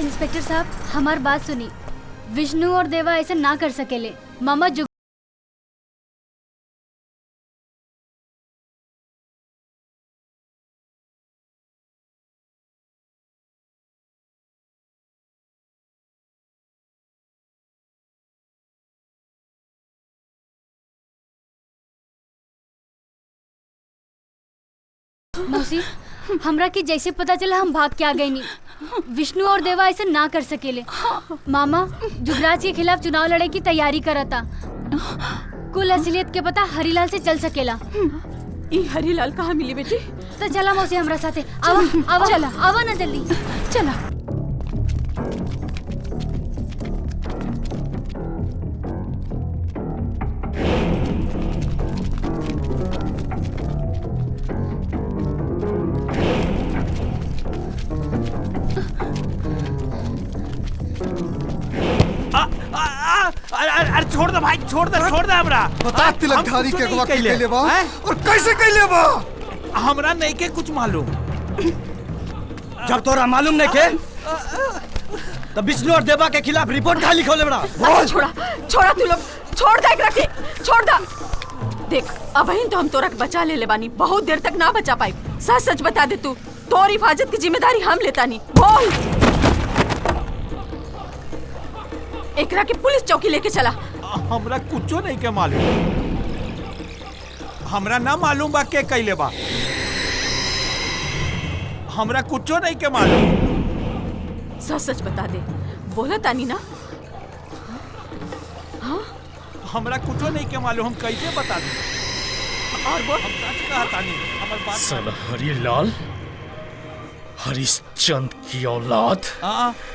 Inspector साहब, हमार बात सुनी। विष्णु और देवा ऐसे ना कर सकेले। मामा जो मौसी, हमरा की जैसे पता चला हम भाग के आ गए नहीं। विष्णु और देवा ऐसे ना कर सकेले। मामा जुगराज के खिलाफ चुनाव लड़े की तैयारी करता। कुल असलियत के पता हरीलाल से चल सकेला। हरीलाल कहाँ मिली बेटी? तो चला मौसी हमरा साथे। आवा आवा चला, आवा ना जल्दी चला। अरे छोड़ दे भाई, छोड़ दे हमरा। बता तिलकधारी के अगवा कैले बा और कैसे कैले बा? हमरा नहीं के कुछ मालूम। जब तोरा मालूम नहीं के तो विष्णु और देवा के खिलाफ रिपोर्ट कहाँ लिखोले बड़ा? बोल। छोड़ा तू लोग, छोड़ दे एकरा के, छोड़ दा। देख अबहिन तो हम तोरा के बचा ले बानी, बहुत देर तक ना बचा पाई। सच सच बता दे तू, तोर हिफाजत की जिम्मेदारी हम लेता नहीं। बोल। एकरा के पुलिस चौकी लेके चला। हमरा कुछो नहीं के मालूम। हमरा ना मालूम बा के कैले बा। हमरा कुछो नहीं के मालूम। सच सच बता दे, बोला तानी ना? हाँ? हमरा कुछो नहीं के मालूम, हम कैसे बता दे? और बोल। हम सच कहा तानी, हमर बात साला हरीलाल, हरिश्चंद की औलाद।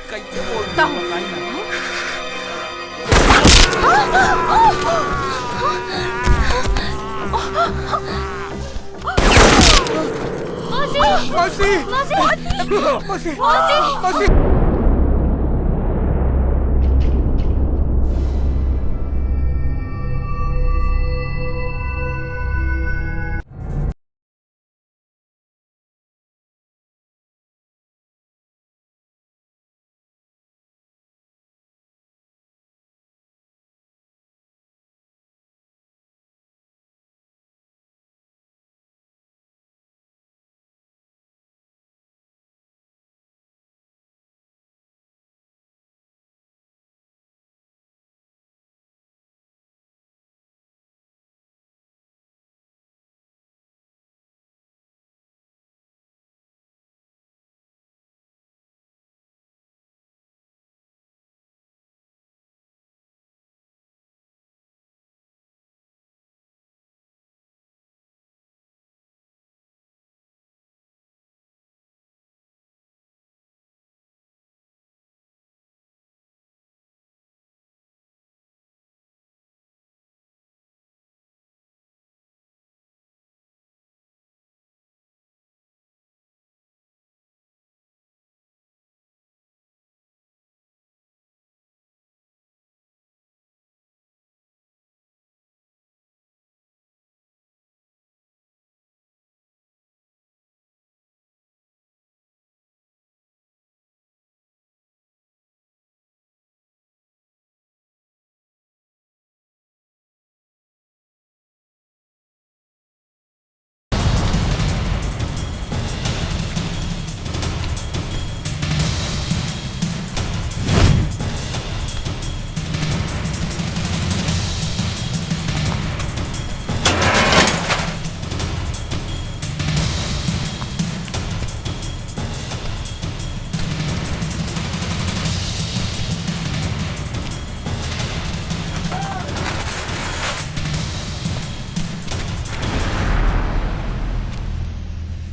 कैसे बोलता हूँ? मौसी मौसी मौसी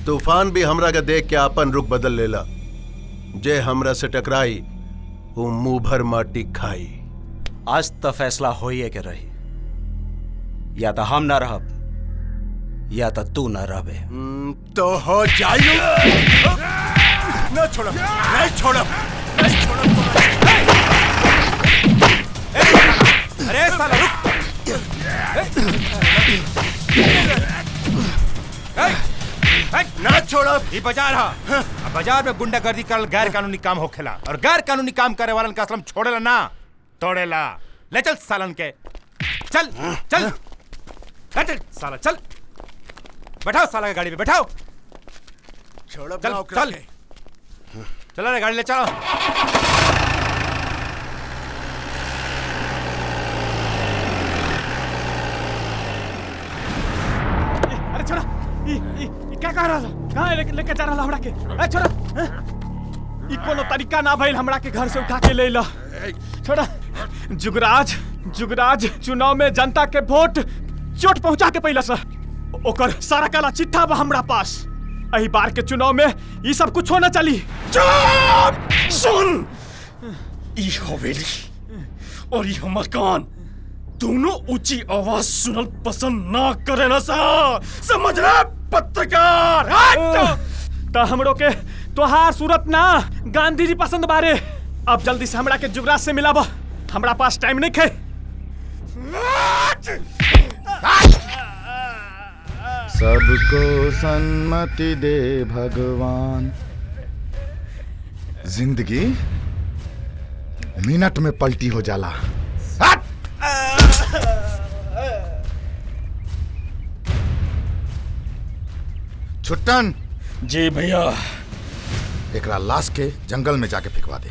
तूफान भी हमरा के देख के अपन रुख बदल लेला। जे हमरा से टकराई वो मुंह भर माटी खाई। आज तो फैसला होइए के रही। या तो हम ना रहब या तो तू ना रहबे। तो हो जाइयो। न छोड़ो, नहीं छोड़ो, नहीं छोड़ो। अरे साला रुक। ना छोड़ो। छोड़ब। ये बाजार है। अब बाजार में गुंडागर्दी करल गैर कानूनी काम होखेला और गैर कानूनी काम करे वालन का असलम छोड़ेला ना तोड़ेला। ले चल सालन के, चल चल चल साला चल, बैठाओ साला के गाड़ी पे बैठाओ। छोड़ब चल ना ओकरा चल के। चला रे गाड़ी ले चलो। अरे छोड़ा, ई क्या कह रहा था? कहाँ लेके जा रहा हमरा के? ए छोड़ा, ई कोनो तरीका ना भइल हमरा के घर से उठा के ले ला। छोड़ा, जुगराज चुनाव में जनता के वोट चोट पहुंचा के पहिला सा ओकर सारा काला चिट्ठा बा हमरा पास। अही बार के चुनाव में ई सब कुछ होना चली। चुप! सुन, ई हवेली और ई हमर कान दोनों ऊंची आवाज सुनल पसंद ना करे ना सा, समझ रहे पत्रकार? तो हमरो के तोहार सूरत ना गांधी जी पसंद बारे। अब जल्दी से हमरा के जुगराज से मिलाबो, हमरा पास टाइम नहीं है। सबको सन्मति दे भगवान। जिंदगी मिनट में पलटी हो जाला। हट! छुट्टन जी भैया। एकरा लाश के जंगल में जाके फेंकवा दे।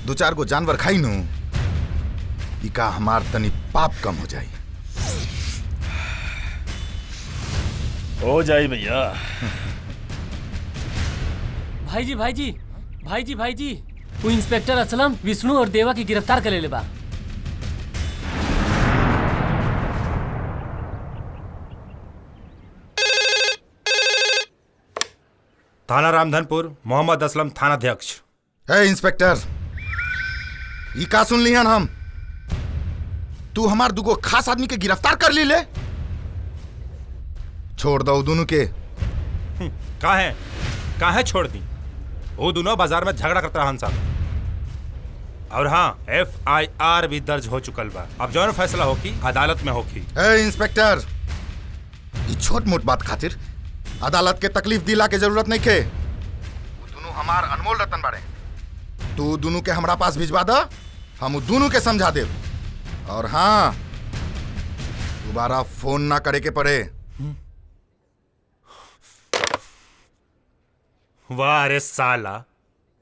दो चार गो जानवर खाई नू, इका हमार तनी पाप कम हो जाई। हो जाए भैया। भाईजी वो इंस्पेक्टर असलम विष्णु और देवा की गिरफ्तार कर ले बा। थाना रामधनपुर, मोहम्मद असलम थानाध्यक्ष। ए इंस्पेक्टर, ई का सुन लिहन हम? तू हमार दुगो खास आदमी के गिरफ्तार कर ली ले? छोड़ दो दोनों के। काहे छोड़ दी? वो दोनों बाजार में झगड़ा करता रहन साहब। और हाँ, FIR भी दर्ज हो चुकल बा। अब जौन फैसला होगी अदालत में होगी। ए इंस्पेक्टर, ई छोट मोट बात खातिर अदालत के तकलीफ दिला के जरूरत नहीं के। वो दोनों हमार अनमोल रतन बाड़े। तू दोनों के हमरा पास भिजवा दा, हम दोनों के समझा दे। और हाँ, दोबारा फोन ना करे के पड़े। वाह रे साला,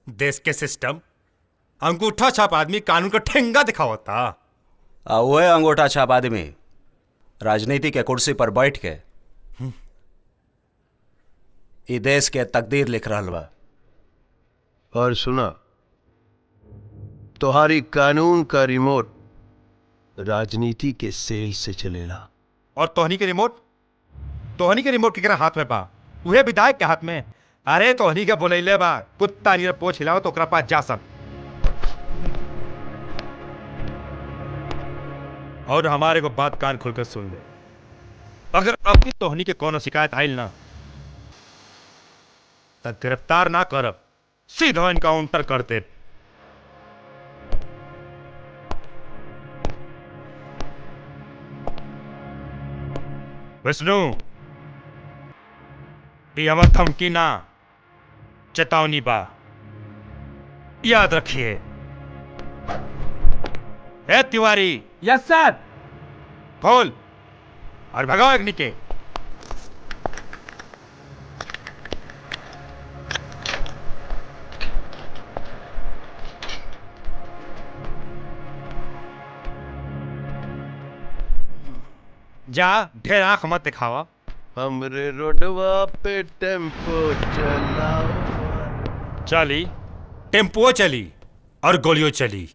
देश के सिस्टम अंगूठा छाप आदमी कानून का ठेंगा दिखावता। वह अंगूठा छाप आदमी राजनीति के कुर्सी पर बैठ के ई देश के तकदीर लिख रहा बा। और सुना, तुम्हारी कानून का रिमोट राजनीति के सेल से चलेला। और तोहनी के रिमोट केकरा हाथ में बा? उहे विधायक के हाथ में। अरे तोहनी के बोलैले बा कुत्ता नियर पोछ हिलाओ तो ओकरा पास जा सन। और हमारे को बात कान खोलकर सुन ले, अगर अपनी तोहनी के कोनो शिकायत आइल ना तो गिरफ्तार ना करब, सीधा इनकाउंटर करते। विष्णु, ये हमर धमकी ना चेतावनी बा, याद रखिए। ए तिवारी। यस सर। खोल और भगाओ एक निके। जा, ढेर आंख मत दिखावा। हमरे रोडवा पे टेम्पो चलाओ। चली, टेम्पो चली और गोलियों चली।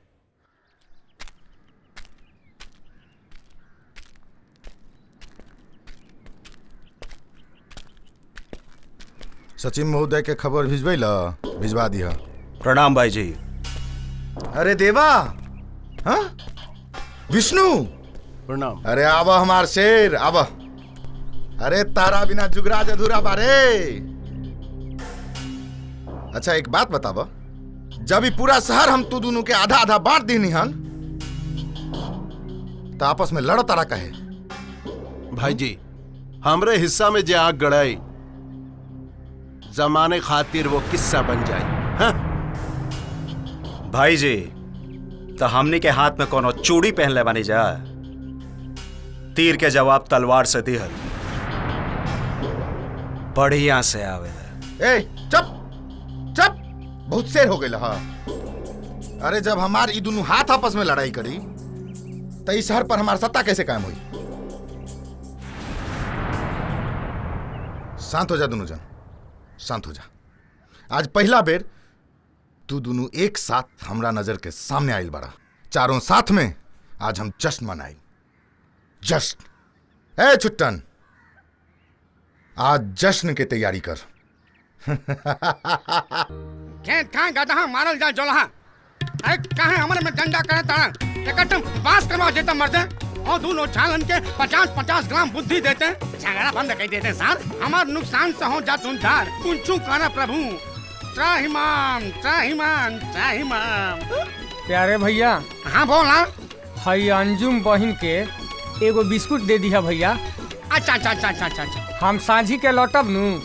सचिन महोदय के खबर भिजवा दिया। प्रणाम भाई जी। अरे देवा, हाँ? विष्णु, प्रणाम। अरे आवा हमार शेर, आवा। अरे तारा बिना जुगराज अधूरा बारे। अच्छा एक बात बतावा, जब ये पूरा शहर हम तू दोनों के आधा आधा बांट दीनी हन, तो आपस में लड़ तारा कहे? भाई जी, हमरे हिस्सा में जे आग गड़ाई जमाने खातिर वो किस्सा बन जाए। हाँ? भाई जी तो हमनी के हाथ में कोनो चूड़ी पहन ले बानी जा। तीर के जवाब तलवार से दिहल बढ़िया से आवे। ए चुप चुप, बहुत शेर हो गए। हाँ अरे जब हमार ई दोनों हाथ आपस में लड़ाई करी तो इस शहर पर हमारा सत्ता कैसे कायम हुई? शांत हो जा दोनों जन, शांत हो जा। आज पहला बेर तू दोनों एक साथ हमरा नजर के सामने आइल बड़ा। चारों साथ में आज हम जश्न मनाई। जश्न। ए छुट्टन, आज जश्न की तैयारी कर। खेत कहाँ गधा मारल जा जोलहा। अरे कहाँ हमारे में डंडा करे तारा एकटम बास करवा देता मर्दे। और दोनों छालन के 50-50 ग्राम बुद्धि देते। झगड़ा बंद कर देते सर। हमार नुकसान से हो जा तुम धार कुंचू करा प्रभु। त्राहिमाम त्राहिमाम त्राहिमाम। प्यारे भैया। हाँ बोला। हई अंजुम बहन के एगो बिस्कुट दे दिया भैया। अच्छा अच्छा अच्छा अच्छा अच्छा। हम सांझी के लौटब नु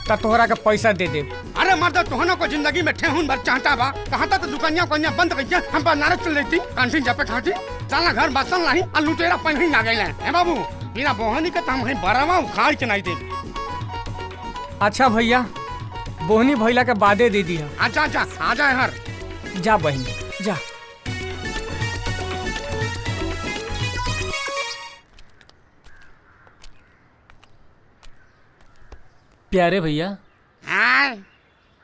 त तोहरा के पैसा दे दे। अरे मर्द तोहनो को जिंदगी में ठेहुन भर चाहता बा। कहाँ तक दुकानियां कोनियां बंद करके हम बनारस चल लेती। कैंटीन जापे खाती साला घर बसल नहीं और लुटेरा पहन ही आ गए हैं बाबू। बिना बोहनी के हम ही बरावा उखाड़ के नहीं दे। अच्छा भैया बोहनी भैला के बादे दे दिया। अच्छा अच्छा आ जाए हर। जा बहन जा। प्यारे भैया। हाँ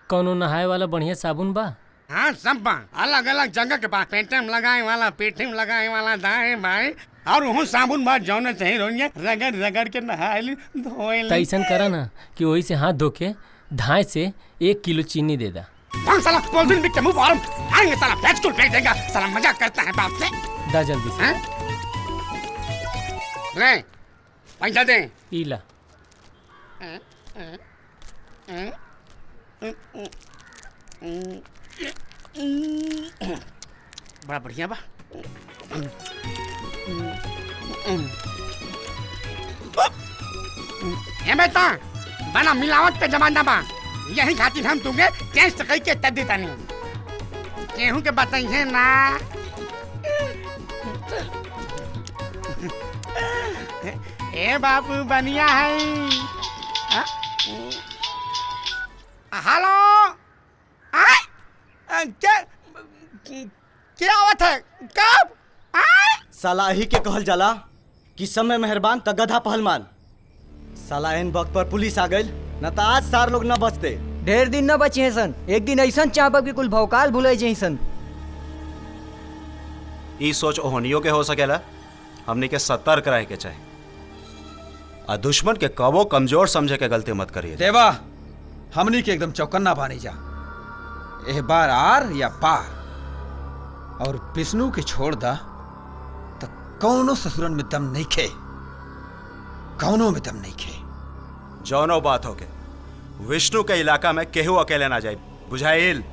कौनो नहाए वाला बढ़िया साबुन बा? हाँ सब बा, अलग अलग जगह के बा। पेटे में लगाए वाला, पेटी में लगाए वाला, दाएं बाएं। और वहाँ साबुन बा जौने चाहिए रोनिया रगड़ रगड़ के नहाए ली धोए ली। ऐसा करा ना कि वही से हाथ धो के धाए से 1 किलो चीनी दे दा। हम साला पॉलिथीन बिक के मुंह फाड़म आएंगे साला बैच फेंक देगा। साला मजाक करता है बाप से। दा जल्दी से। ले पैसा दे। इला बड़ा बढ़िया बा। बेटा बना मिलावट पे जमाना बा। यही खातिर हम तुमने टेस्ट करके तब देता नहीं। गेहूं के बताइए ना। ए बाबू बनिया है। हेलो क्या आवत है कब? साला ही के कहल जाला कि समय मेहरबान त गधा पहलवान। साला एन वक्त पर पुलिस आ गई न त आज सार लोग न बचते। ढेर दिन न बचे हैं सन। एक दिन ऐसा चापक के कुल भौकाल भुले जाए सन। ई सोच ओहनियों के हो सकेला। हमनी के सतर्क रहे के चाहे आ दुश्मन के कबो कमजोर समझे के गलती मत करिए। देवा हमनी के एकदम चौकन्ना बानी जा। एह बार आर या पार। और विष्णु के छोड़ दा तो कौनो ससुरन में दम नहीं खे। कौनो में दम नहीं खे। जौनो बात हो के विष्णु के इलाका में केहू अकेले ना जाए बुझाइल।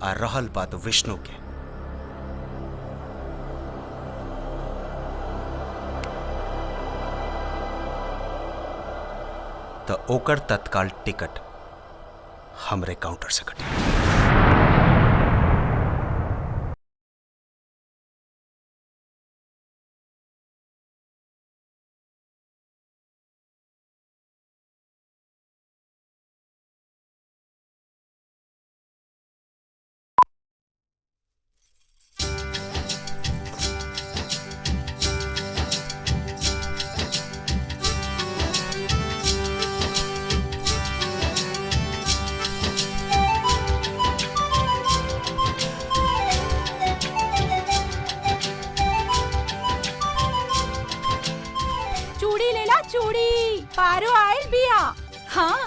आ रहल बात विष्णु के तो ओकर तत्काल टिकट हमरे काउंटर से कटी। पारो आयल बिया। हाँ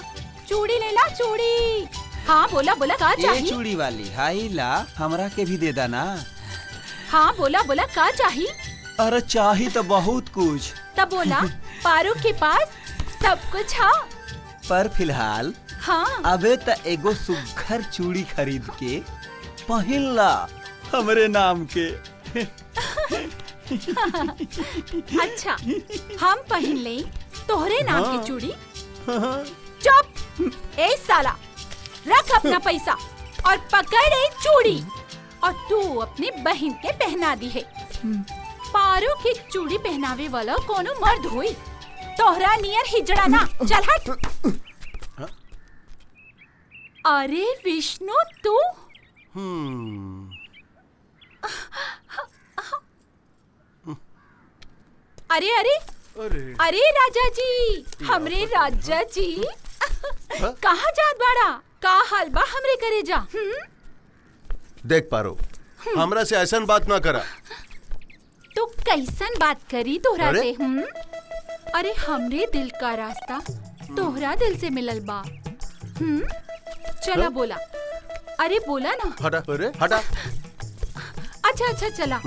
चूड़ी लेला चूड़ी। हाँ बोला बोला का चाहिए? चूड़ी वाली हाई ला हमरा के भी दे देना। हाँ बोला बोला का चाहिए? अरे चाही तो बहुत कुछ। तब बोला पारो के पास सब कुछ है। पर फिलहाल हाँ अबे त एगो सुघर चूड़ी खरीद के पहिन ला हमरे नाम के। अच्छा हम पहन ले तोहरे नाम की चूड़ी। चुप ए साला, रख अपना पैसा और पकड़ ए चूड़ी और तू अपनी बहन के पहना दी है। पारो की चूड़ी पहनावे वाला कोनो मर्द हुई, तोहरा नियर हिजड़ा ना। चल हट। अरे विष्णु तू अरे अरे अरे राजा जी, हमरे राजा जी कहाँ जात बाड़ा? का हाल बा हमरे करे जा? देख पारो, हमरा से ऐसा बात ना करा। तो कैसन बात करी तोहरा अरे? से? अरे हमरे दिल का रास्ता तोहरा दिल से मिलल बा। चला बोला, अरे बोला ना। हटा, अरे हटा। अच्छा अच्छा चला,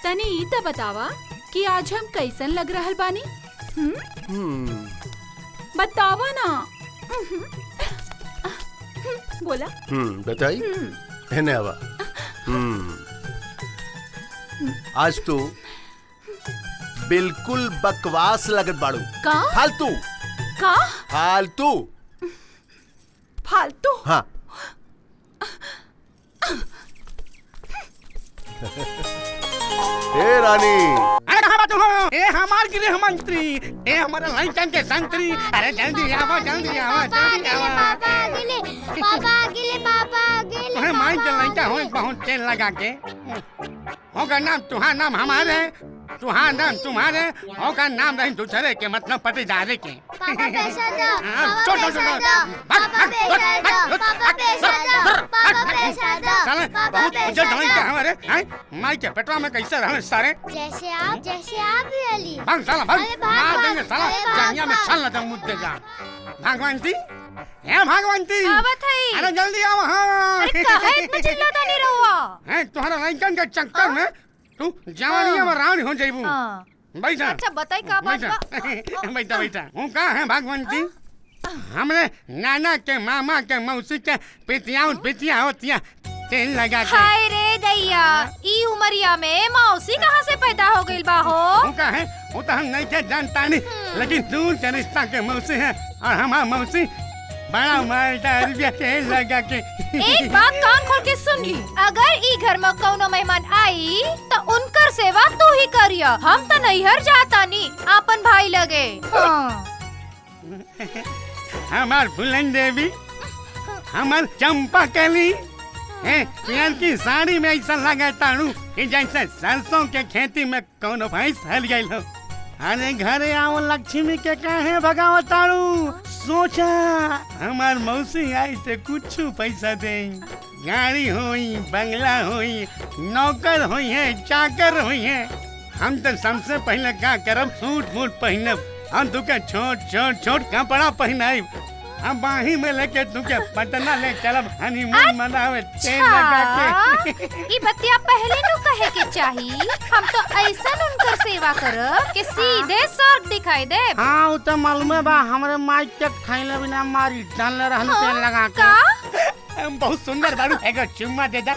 तने ई त बतावा कि आज हम कैसन लग रहल बानी? बतावा ना। बोला। बताई है ना आवा। आज तो बिल्कुल बकवास लगत बाड़ू। का? फालतू। का? फालतू। फालतू? हाँ। ए रानी, अरे कहाँ बात हो? ए हमार गृह मंत्री, ए हमारे लंचन के संतरी। अरे जल्दी आओ, जल्दी आओ, जल्दी आओ। तुम्हें माइन के लंचा हो बहुत तेल लगा के। होगा नाम तुम्हारा, नाम हमारे, तुम्हारा नाम तुम्हारे, होगा नाम नहीं दूसरे के, मतलब पटीदारे के। माई के पेटवा में कैसे रहने सारे? जैसे आप ही अली। भाग साला, भाग। मार देंगे साला, जांघिया में छल लगा मुद्दे का। भगवंती, ए भगवंती। आवत है। अरे जल्दी आओ। हाँ। अरे काहे इतना चिल्लाता नहीं रहुआ? हैं तुम्हारा लंचन के चक्कर में तू जवानिया में रानी हो जाइबू। बैठा। अच्छा बताई का बात बा? बैठा बैठा। हूँ कहाँ है भगवंती? हमरे नाना के मामा के मौसी के पितिया होतिया तेल लगा के। हाय रे दैया, ई उमरिया में मौसी कहाँ से पैदा हो गइल बा हो? हूँ कहाँ है? वो तो हम नहीं के जानता नहीं, लेकिन दूर के रिश्ता के मौसी है और हमारा मौसी बड़ा मालदार रुपया तेल लगा के। एक बात कान खोल के सुन ली, अगर ई घर में कौनो मेहमान आई तो उनकर सेवा तू ही करिया। हम तो नैहर जाता नी आपन भाई लगे। हाँ। हमार फुलन देवी, हमार चंपा कली, पियर की साड़ी में ऐसा लगा ताड़ू कि जैसे सरसों के खेती में कौनो भैंस हल गई हो। अरे घरे आओ लक्ष्मी के काहे भगाओ ताड़ू? सोचा हमार मौसी आई से कुछ पैसा दे, गाड़ी होई, बंगला होई, नौकर होई है, चाकर होई है। हम तो सबसे पहले क्या करब, सूट मूट पहनब और तुके छोट कपड़ा पहनाइब। अब बाही में लेके तुके पटना ले चलब हनीमून मनावे तेल लगा के। ई बतिया पहले नु कहे के चाही, हम तो ऐसा उनकर सेवा करब कि सीधे स्वर्ग दिखाई दे। हाँ वो तो मालूम है बा, हमारे माई के खाइले बिना मारी डाल रहल तेल लगा के। का? बहुत सुंदर बारू, एगो चुम्मा दे दा।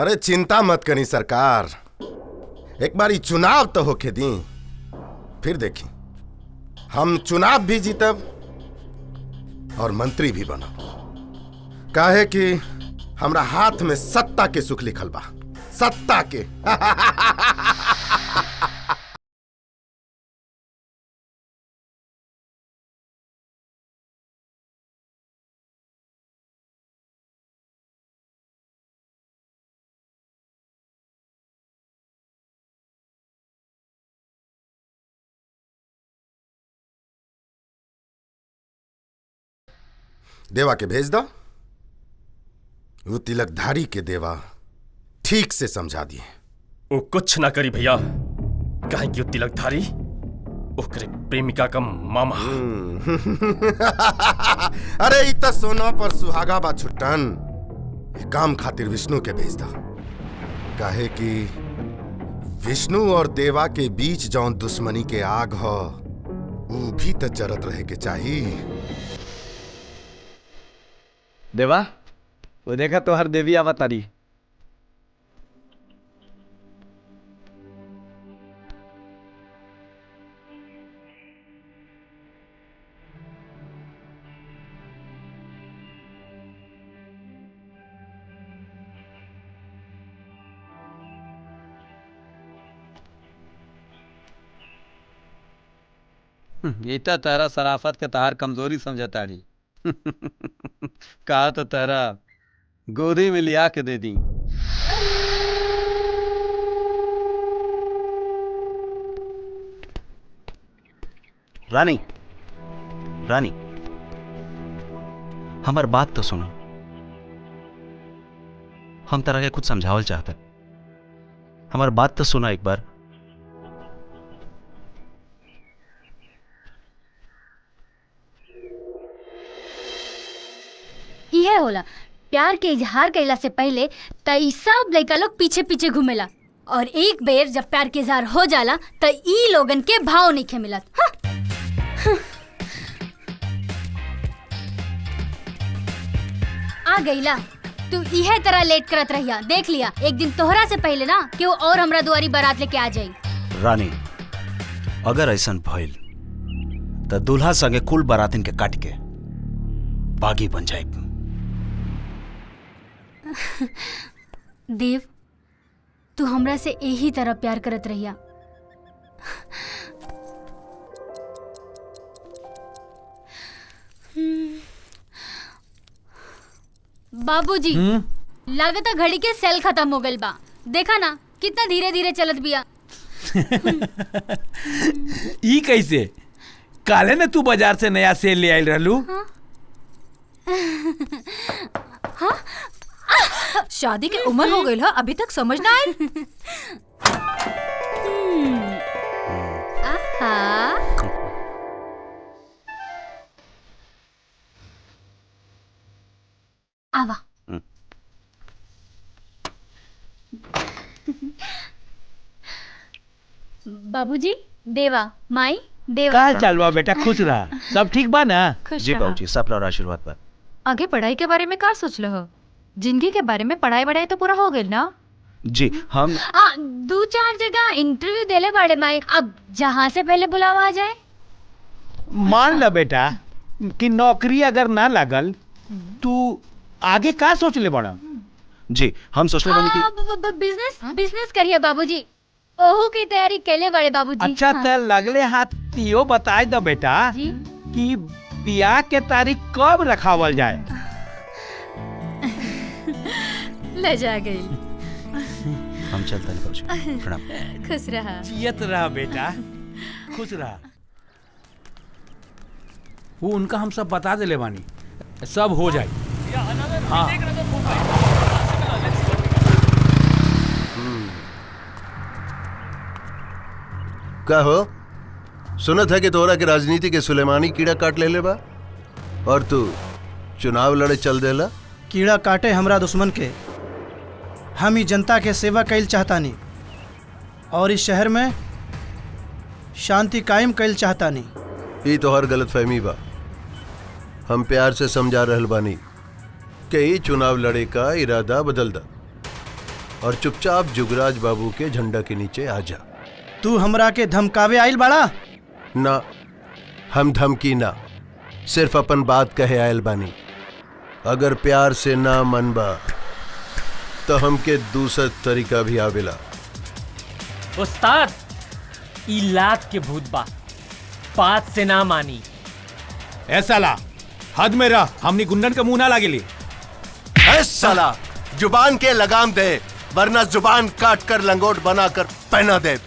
अरे चिंता मत करी सरकार, एक बारी चुनाव तो होके दी, फिर देखी हम चुनाव भी जीतब और मंत्री भी बनब। काहे कि हमरा हाथ में सत्ता के सुख लिखल बा, सत्ता के। देवा के भेज दो, वो तिलकधारी के देवा ठीक से समझा दिए। वो कुछ ना करी भैया, काहे कि वो तिलकधारी ओकरे प्रेमिका का मामा। अरे इतना सोना पर सुहागा बा छुट्टन, काम खातिर विष्णु के भेज दो। काहे कि विष्णु और देवा के बीच जौन दुश्मनी के आग हो, वो भी तो जरत रहे के चाहिए। देवा, वो देखा तो हर देवी आवत तारी। ये तो तारा सराफत के तहार कमजोरी समझता रही। कहा तो तारा गोदी में लिया के दे दी। रानी, रानी, हमार बात तो सुनो। हम तरह के कुछ समझावल चाहते। हमार बात तो सुना एक बार। इहे होला प्यार के इजहार कैला से पहले त ई सब लइका लोग पीछे पीछे घूमेला और एक बेर जब प्यार के इजहार हो जाला त ई लोगन के भाव नहीं मिलत। आ गईला तू इहे तरह लेट करत रहिया। देख लिया एक दिन तोहरा से पहले ना केहू और हमरा दुआरी बारात लेके आ जाई। रानी, अगर ऐसन भइल त दूल्हा संगे कुल बारातिन के काट के बागी बन जाए। देव, तू हमरा से यही तरह प्यार करत रहिया। बाबूजी, लागता घड़ी के सेल खत्म हो गइल बा। देखा ना कितना धीरे धीरे चलत बिया। ई कैसे? काले ने तू बाजार से नया सेल ले आइल रहलू। हाँ? शादी के उम्र हो गई है, अभी तक समझ ना आई। आवा। बाबूजी, देवा, माई, देवा। का हाल चाल बा बेटा? खुश रहा, सब ठीक बा ना? जी बाबूजी, सब और आशीर्वाद बा। आगे पढ़ाई के बारे में का सोच लो हो? जिंदगी के बारे में पढ़ाई तो पूरा हो गई ना? जी हम 2-4 जगह इंटरव्यू देले बाड़े माई। अब जहाँ से पहले बुलावा आ जाए। मान ला बेटा कि नौकरी अगर ना लागल तू आगे का सोच ले बड़ा? जी हम सोचले बानी कि बिजनेस करिए बाबूजी। ओहू की तैयारी कैले बड़े बाबूजी। अच्छा त लगले हाथ यो बताए दो बेटा कि ब्याह के तारीख कब रखावल जाए? ले जा गई। हम चलते हैं बाबूजी। प्रणाम। खुश रहा। जियत रहा बेटा, खुश रहा। वो उनका हम सब बता देले बानी, सब हो जाए। हाँ। का हो? सुनत है कि तोरा के राजनीति के सुलेमानी कीड़ा काट ले बा और तू चुनाव लड़े चल देला। कीड़ा काटे हमरा दुश्मन के। हम ही जनता के सेवा कैल चाहतानी और इस शहर में शांति कायम कैल चाहतानी। ई तोहर गलतफहमी बा। हम प्यार से समझा रहल बानी कि ई चुनाव लड़े का इरादा बदल दा और चुपचाप जुगराज बाबू के झंडा के नीचे आ जा। तू हमरा के धमकावे आइल बाड़ा? ना, हम धमकी ना, सिर्फ अपन बात कहे आयल बानी। अगर प्यार से ना मनबा तो हमके दूसरा तरीका भी आवेला। उस्ताद, ई लात के भूत बा, बात से ना मानी। ऐसा ला हद में रह, हमनी गुंडन का मुंह ना लागेली। साला जुबान के लगाम दे, वरना जुबान काट कर लंगोट बना कर पहना दे।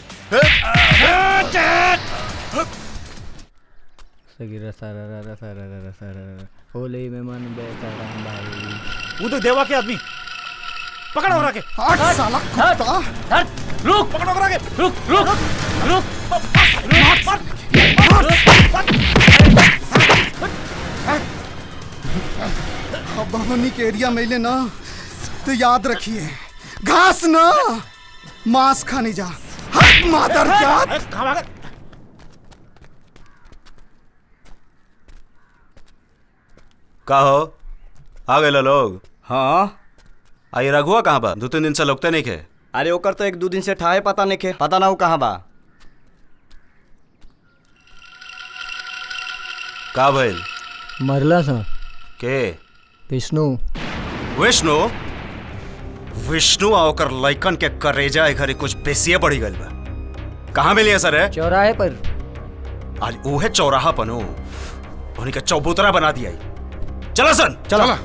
होली में मन बेचैन भाई। वो तो देवा के आदमी पकड़ो रहा के। हट साला कुत्ता। हट, रुक, पकड़ो रहा के। रुक, रुक, रुक, अब हमनी के एरिया में ले ना तो याद रखिए, घास ना मांस खाने जा। हट मादर जात। का हो? आ गए लोग? हाँ आई रघुआ कहाँ बा? 2-3 दिन से लौकते नहीं खे। अरे ओकर तो 1-2 दिन से ठाए पता नहीं खे, पता ना हो कहाँ बा। का भइल? मरला सा के? विष्णु। विष्णु? विष्णु आ ओकर लइकन के करेजा ए घरे कुछ बेसिए बढ़ी गइल बा। कहाँ मिली है सर? चौराहे पर। आज उहे चौराहा पनो उन्हीं का चौबूतरा बना दिया। चला सन चला।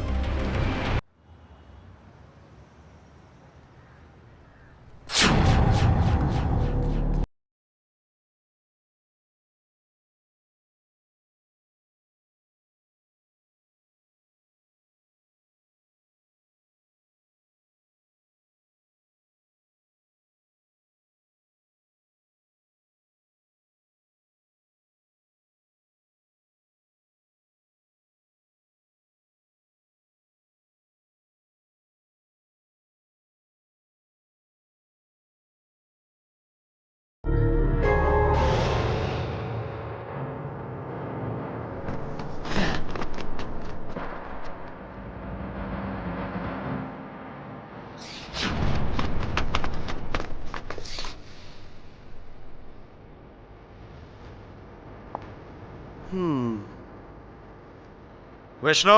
विष्णु,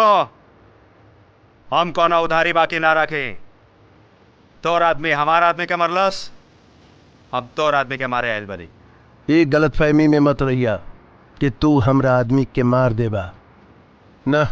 हम कोनो उधारी बाकी ना रखे। तोर आदमी हमारा आदमी के मरलस, हम तोर आदमी के मारे आयल बनी। ये गलतफहमी में मत रहिया कि तू हमरा आदमी के मार देबा ना।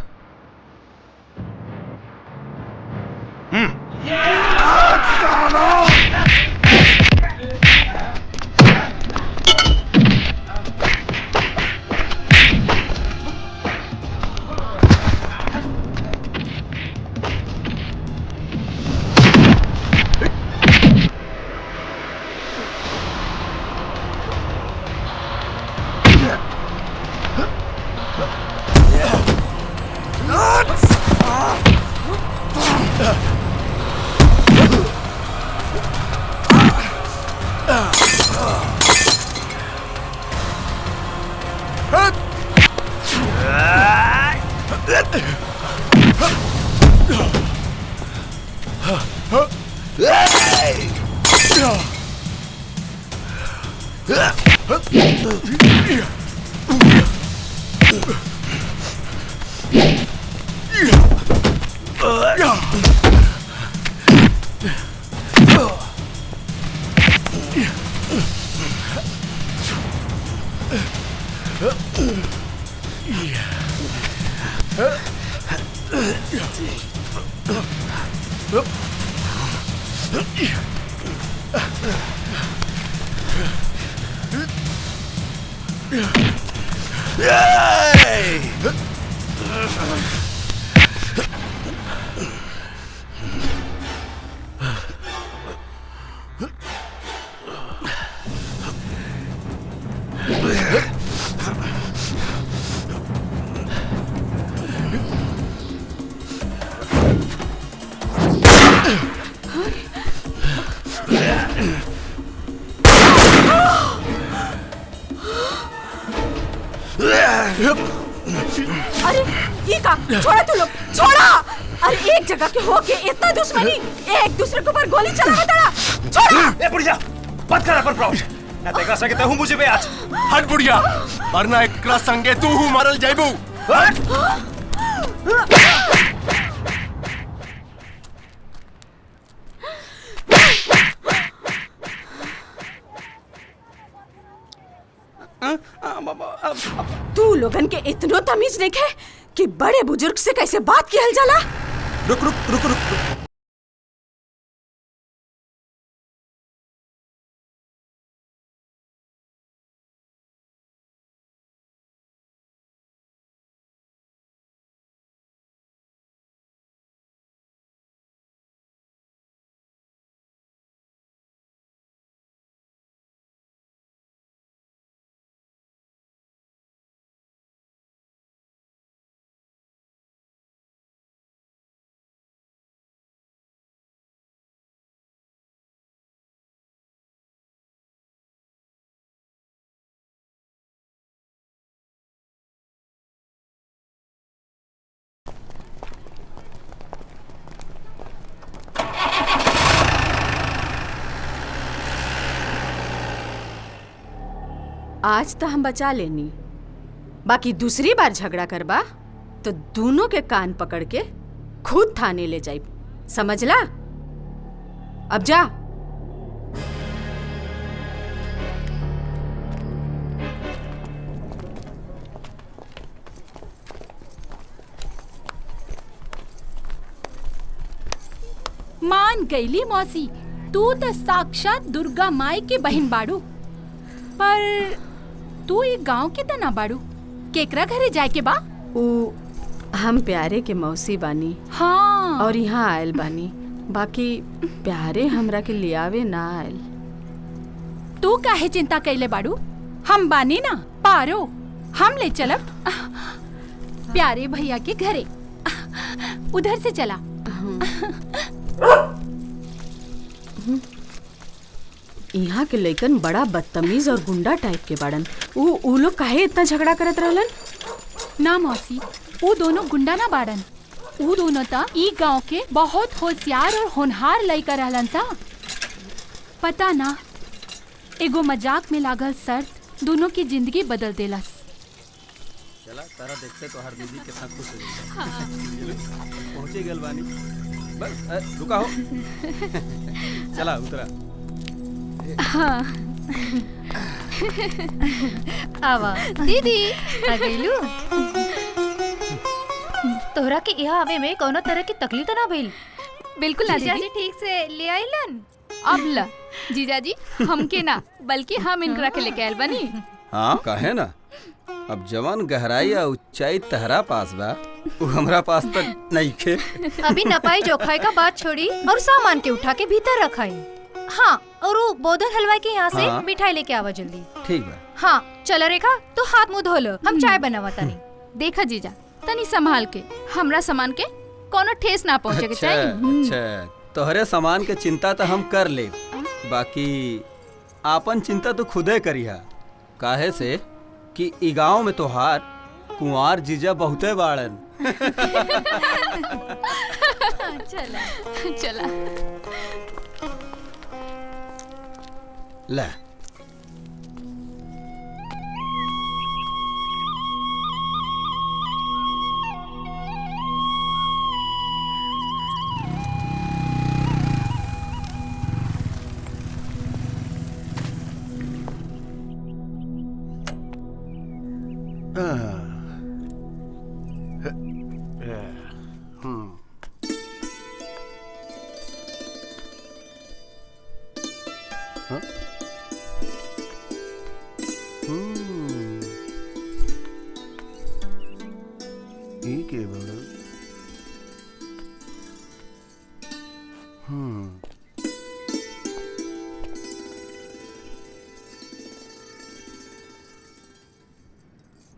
अरे ये का छोड़ा तू लोग, छोड़ा। अरे एक जगह के होके इतना दुश्मनी, एक दूसरे के ऊपर गोली चला बताड़ा। छोड़ा। ए बुढ़िया, मत कर अपन प्राउड। ना तेरा संगे तू मुझे बे आज। हट बुढ़िया, वरना एकरा संगे तू हूँ मारल जाइबू। हट। तू लोगन के इतनो तमीज नहीं है कि बड़े बुजुर्ग से कैसे बात किया जाला। रुक रुक रुक रुक। आज तो हम बचा लेनी, बाकी दूसरी बार झगड़ा करबा तो दोनों के कान पकड़ के खुद थाने ले जाइब, समझला? अब जा। मान गईली मौसी, तू तो साक्षात दुर्गा माई के बहन बाड़ू, पर तू ये गांव के तना बाड़ू, केकरा घरे जाए के बा? हम प्यारे के मौसी बानी। हाँ। और यहाँ आयल बानी, बाकी प्यारे हमरा के लियावे ना आयल। तू काहे चिंता कैले बाड़ू? हम बानी ना पारो, हम ले चलब प्यारे भैया के घरे। उधर से चला। यहाँ के लइकन बड़ा बदतमीज और गुंडा टाइप के बाड़न। ऊ लोग काहे इतना झगड़ा करत रहलन? ना मौसी, वो दोनों गुंडा ना बाड़न, वो दोनों ता ई गांव के बहुत होशियार और होनहार लइका रहलन सा। पता ना, एगो मजाक में लागल शर्त दोनों की जिंदगी बदल देलस। चला तारा देखते तो हर दीदी कितना खुश हो गई। पहुंचे गल बानी, बस रुका हो। चला उतरा। हाँ। आवा दीदी आ गईलू। तोहरा के यहाँ आवे में कोनो तरह की तकलीफ ना भइल? बिल्कुल ना जीजाजी दीदी। ठीक से ले आइलन। अब ल जीजाजी हमके ना, बल्कि हम इनकरा के लेके आयल बनी। हाँ काहे ना, अब जवान गहराई या ऊंचाई तहरा पास बा, वो हमरा पास तक नहीं खे। अभी नपाई जोखाई का बात छोड़ी और सामान के उठा के भीतर रखाई। हाँ, और वो बोधन हलवाई के यहाँ से हाँ। मिठाई लेके आवा जल्दी। ठीक बा। हाँ चलो रेखा, तो हाथ मुंह धो लो, हम चाय बनावा तनी। देखा जीजा, तनी संभाल के, हमरा सामान के कोनो ठेस ना पहुँचे के चाहिए। अच्छा, तोहरे सामान के चिंता तो हम कर ले, बाकी आपन चिंता तो खुदे करिहा। काहे से कि ई गाँव में तोहार कुंवार जीजा बहुते बाड़न। चला चला। ले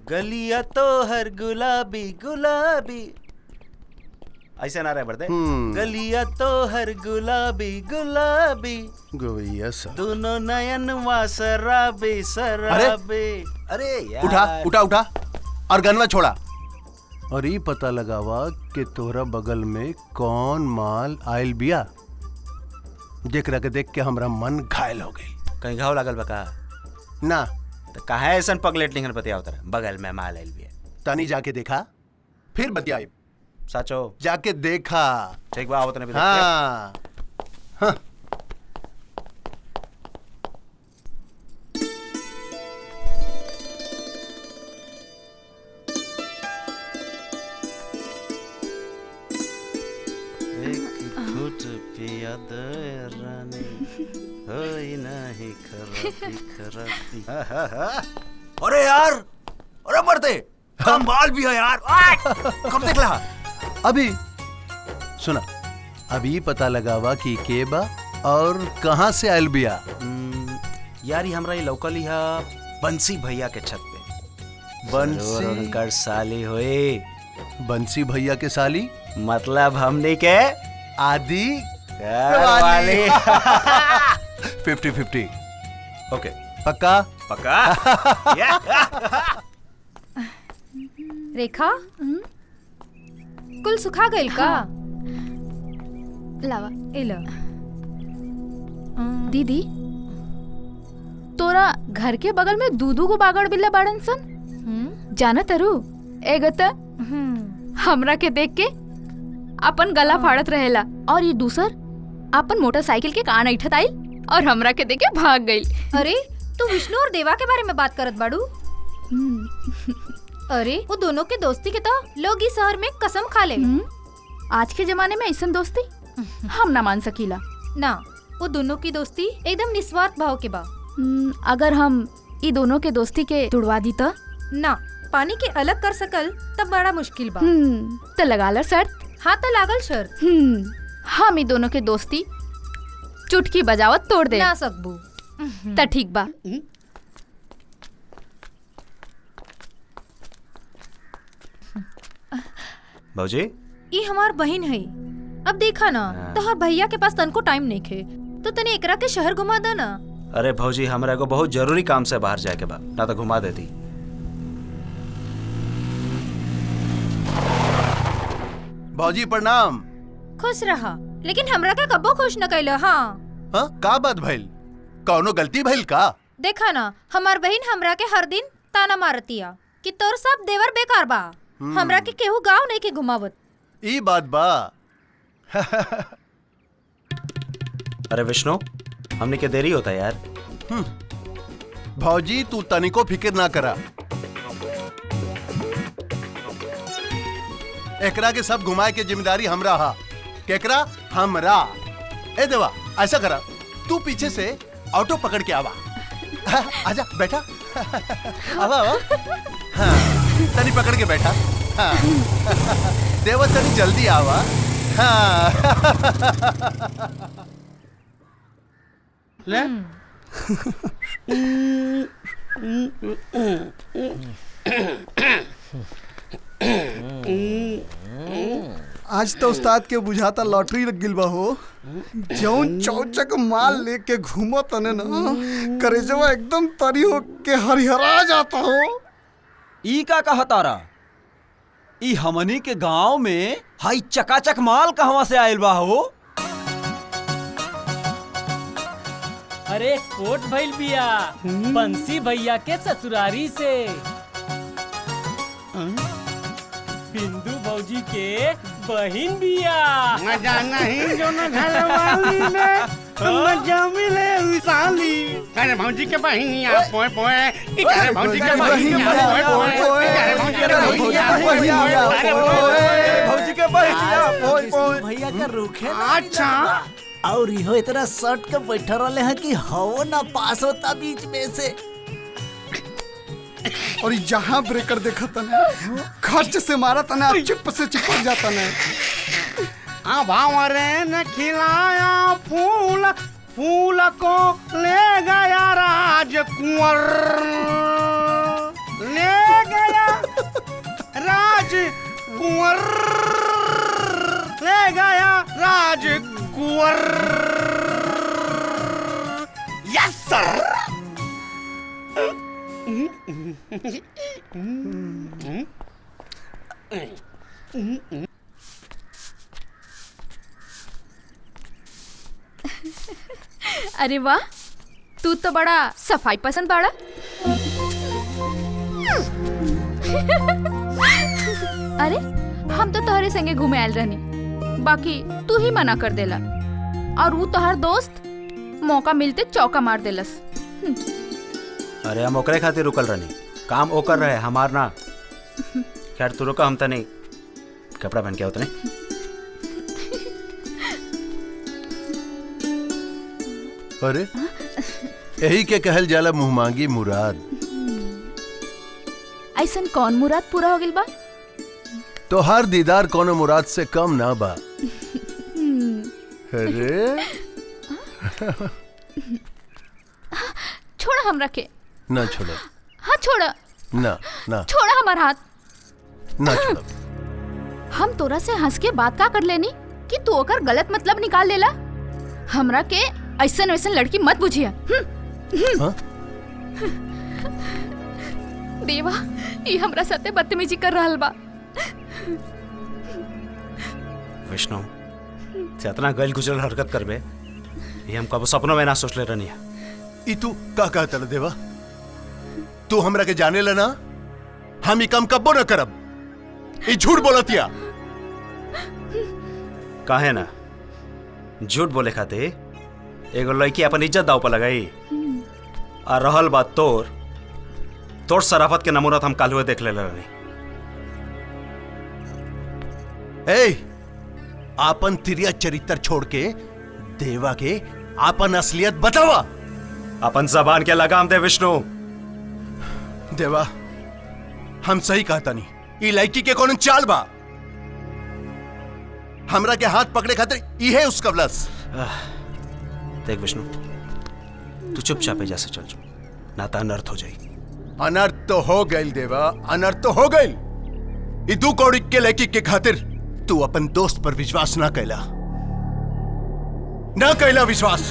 गलिया तो हर गुलाबी गुलाबी, ऐसे ना रहे बढ़ते। गलिया तो हर गुलाबी गुलाबी, गोविया सा दोनों नयन शराबी शराबी। अरे यार उठा उठा उठा और गनवा छोड़ा और ये पता लगावा कि तोरा बगल में कौन माल आयल बिया, जेकरा के देख के हमरा मन घायल हो गई। कहीं घाव लागल बका ना तो कहा ऐसन पगलेट निकल बतिया उतर बगल में माल आयल बिया। तानी जाके देखा फिर बतियाई। सचो जाके देखा। ठीक बा, आवत ने भी हाँ हाँ। घुट पिया दे रानी, होई नहीं खराबी खराबी। अरे यार, अरे मरते कमाल भी है यार। कब देख ला? अभी सुना, अभी पता लगावा कि के बा और कहाँ से आयल बिया। यार ये हमरा ये लौकली है बंसी भैया के छत पे। बंसी उनकर साली होए। बंसी भैया के साली मतलब हमने के आदि वाली। 50-50। ओके पक्का पक्का। रेखा कुल सुखा गइल का? लावा ए लो दीदी, तोरा घर के बगल में दूधू को बागड़ बिल्ला बाड़न सन जाना तरु एगो त हमरा के देख के अपन गला फाड़त रहेला और ये दूसर अपन मोटरसाइकिल के कान ऐठत आई और हमरा के देख के भाग गई। अरे तू विष्णु और देवा के बारे में बात करत बाड़ू? अरे वो दोनों के दोस्ती के तो लोग इस शहर में कसम खा ले। आज के जमाने में ऐसा दोस्ती हम ना मान सकीला ना। वो दोनों की दोस्ती एकदम निस्वार्थ भाव के बा। अगर हम ई दोनों के दोस्ती के तुड़वा दी तो ना, पानी के अलग कर सकल तब बड़ा मुश्किल बा। तो लगा लो शर्त। हाँ तो लागल शर्त। हम ई दोनों के दोस्ती चुटकी बजावत तोड़ दे ना सकबू त ठीक बा। भौजी ये हमार बहन है। अब देखा ना तो हर भैया के पास तनको टाइम नहीं खे तो तने एकरा के शहर घुमा दे ना। अरे भौजी हमरा को बहुत जरूरी काम से बाहर जाए के बा, ना तो घुमा देती। भौजी प्रणाम। खुश रहा, लेकिन हमरा के कबो खुश न कैलो। हाँ हाँ का बात भइल? कौनो गलती भइल का? देखा ना हमार बहन हमरा के हर दिन ताना मारतिया कि तोर सब देवर बेकार बा। हमरा के केहू गांव नहीं के घुमावत। ई बात बा। अरे विष्णु, हमने के देरी होता यार। भौजी तू तनिको फिक्र ना करा, एकरा के सब घुमाए के जिम्मेदारी हमरा हा। केकरा? हमरा। ए देवा ऐसा करा, तू पीछे से ऑटो पकड़ के आवा। आजा बैठा। आवा आवा। हाँ, तनी पकड़ के बैठा। हाँ। देवा तनी जल्दी आवा। हाँ। ले आज तो उस्ताद के बुझाता लॉटरी लग गिल बा हो। जौन चौचक माल लेके घूमो तने ना करेजवा एकदम तरी हो के हरिहरा जाता हो। ई का कहा तारा? ई हमनी के गांव में हाई चकाचक माल कहवा से आयल बा हो? अरे कोट भइल बिया बंसी भैया के ससुरारी से। बिंदु भौजी के बहिन बिया। मजा नहीं जो न घरवाली में मजा मिले उसाली। अरे भौजी के बहिनिया पोए पोए। अरे भौजी के बहिनिया पोए पोए। अरे भौजी के बहिनिया भौजी के बहिनिया पोए पोए। भैया का रुखे ना। अच्छा और इहो इतना सट के बैठा रहे हैं कि हवा ना पास होता बीच में से। और जहाँ ब्रेकर देखा तना खर्च से मारा तना चिप से चिपक जाता ना। भावरे ने खिलाया फूल, फूल को ले गया राजकुंवर। ले गया राजकुंवर। ले गया राजकुंवर। यस सर। अरे वाह, तू तो बड़ा सफाई पसंद बाड़ा। अरे हम तो तोहरे संगे घूमे आयल रहनी, बाकी तू ही मना कर देला और वो तोहर दोस्त मौका मिलते चौका मार देलस। अरे हम ओकरे खातिर रुकल रहनी, काम ओकर रहे हमार ना। खैर तू रुका, हम तो नहीं कपड़ा पहन के होते नहीं। अरे यही के कहल जाला मुंह मांगी मुराद। ऐसन कौन मुराद पूरा हो गिल बा? तो हर दीदार कोनो मुराद से कम ना बा। अरे छोड़ा हमरा के। ना छोड़ो। हाँ छोड़ा। ना ना छोड़ा हमारा हाथ। ना छोड़ो। हम तोरा से हंस के बात का कर लेनी कि तू ओकर गलत मतलब निकाल लेला। हमरा के ऐसन वैसन लड़की मत बुझिया। हाँ? देवा ये हमरा साथे बदतमीजी कर रहल बा। विष्णु से इतना गैल गुजरल हरकत करबे ये हम कब सपनों में ना सोच ले रहनी है। ई तू का कहता देवा? तू हमरा के जाने ला ना? हम ई काम कब्बो न करब। ई झूठ बोलतिया। काहे ना झूठ बोले खाते एगो लड़की अपन इज्जत दाव पर लगाई। और रहल बात तोर शराफत के नमूना हम काल हुए देख ले रही। ए, आपन तिरिया चरित्र छोड़ के देवा के आपन असलियत बतावा। अपन जबान के लगाम दे विष्णु। देवा, हम सही कहता नहीं, ई लड़की के कौन चाल बा? हमरा के हाथ पकड़े खातिर इहे उसका ब्लस। देख विष्णु, तू चुपचाप एजा से चल जो, ना तो अनर्थ हो जाई। अनर्थ तो हो गई देवा, अनर्थ तो हो गई। ई दू कौड़ी के लड़की के खातिर तू अपन दोस्त पर विश्वास ना कैला, ना कैला विश्वास।